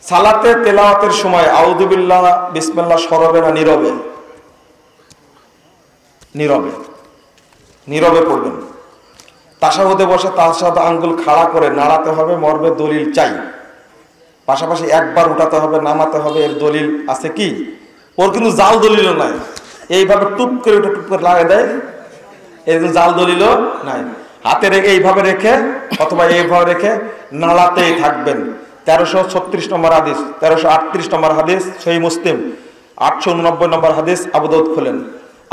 সালাতে তেলাওয়াতের সময় আউযুবিল্লাহ বিসমিল্লাহ সরবে না নীরবে? নীরবে, নীরবে পড়বেন। তাশাহুদে বসে তাশাহুদ আঙ্গুল খাড়া করে নাড়াতে হবে, মর্মে দলিল চাই। পাশাপাশি একবার উঠাতে হবে, নামাতে হবে, এর দলিল আছে কি? ওর কিন্তু জাল দলিলও নাই। এইভাবে টুপ করে উঠে টুপ করে লাগিয়ে দেয়, এর কিন্তু জাল দলিলও নাই। হাতে রেখে এইভাবে রেখে অথবা এইভাবে রেখে নাড়াতেই থাকবেন। 1336 নম্বর হাদিস, 1338 নম্বর হাদিস সহিহ মুসলিম, 889 নম্বর হাদিস আবু দাউদ খোলেন।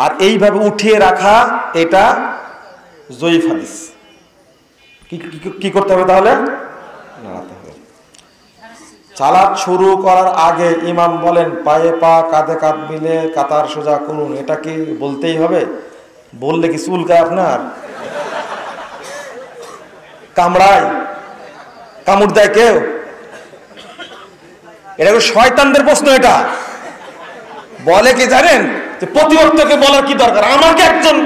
আর এইভাবে উঠিয়ে রাখা এটা জয়ীফ হাদিস। কি করতে হবে তাহলে? নাড়াতে হবে। সালাত শুরু করার আগে ইমাম বলেন পায়ে পা কাঁধে কাঁধ মিলে কাতার সোজা করুন, এটা কি বলতেই হবে? বললে কি চুলকায় আপনার? কামড়ায়, কামড় দেয় কেউ? এটা শয়তানদের প্রশ্ন। এটা বলে কি জানেন, যে প্রতিপক্ষকে বলার কি দরকার? আমাকে একজন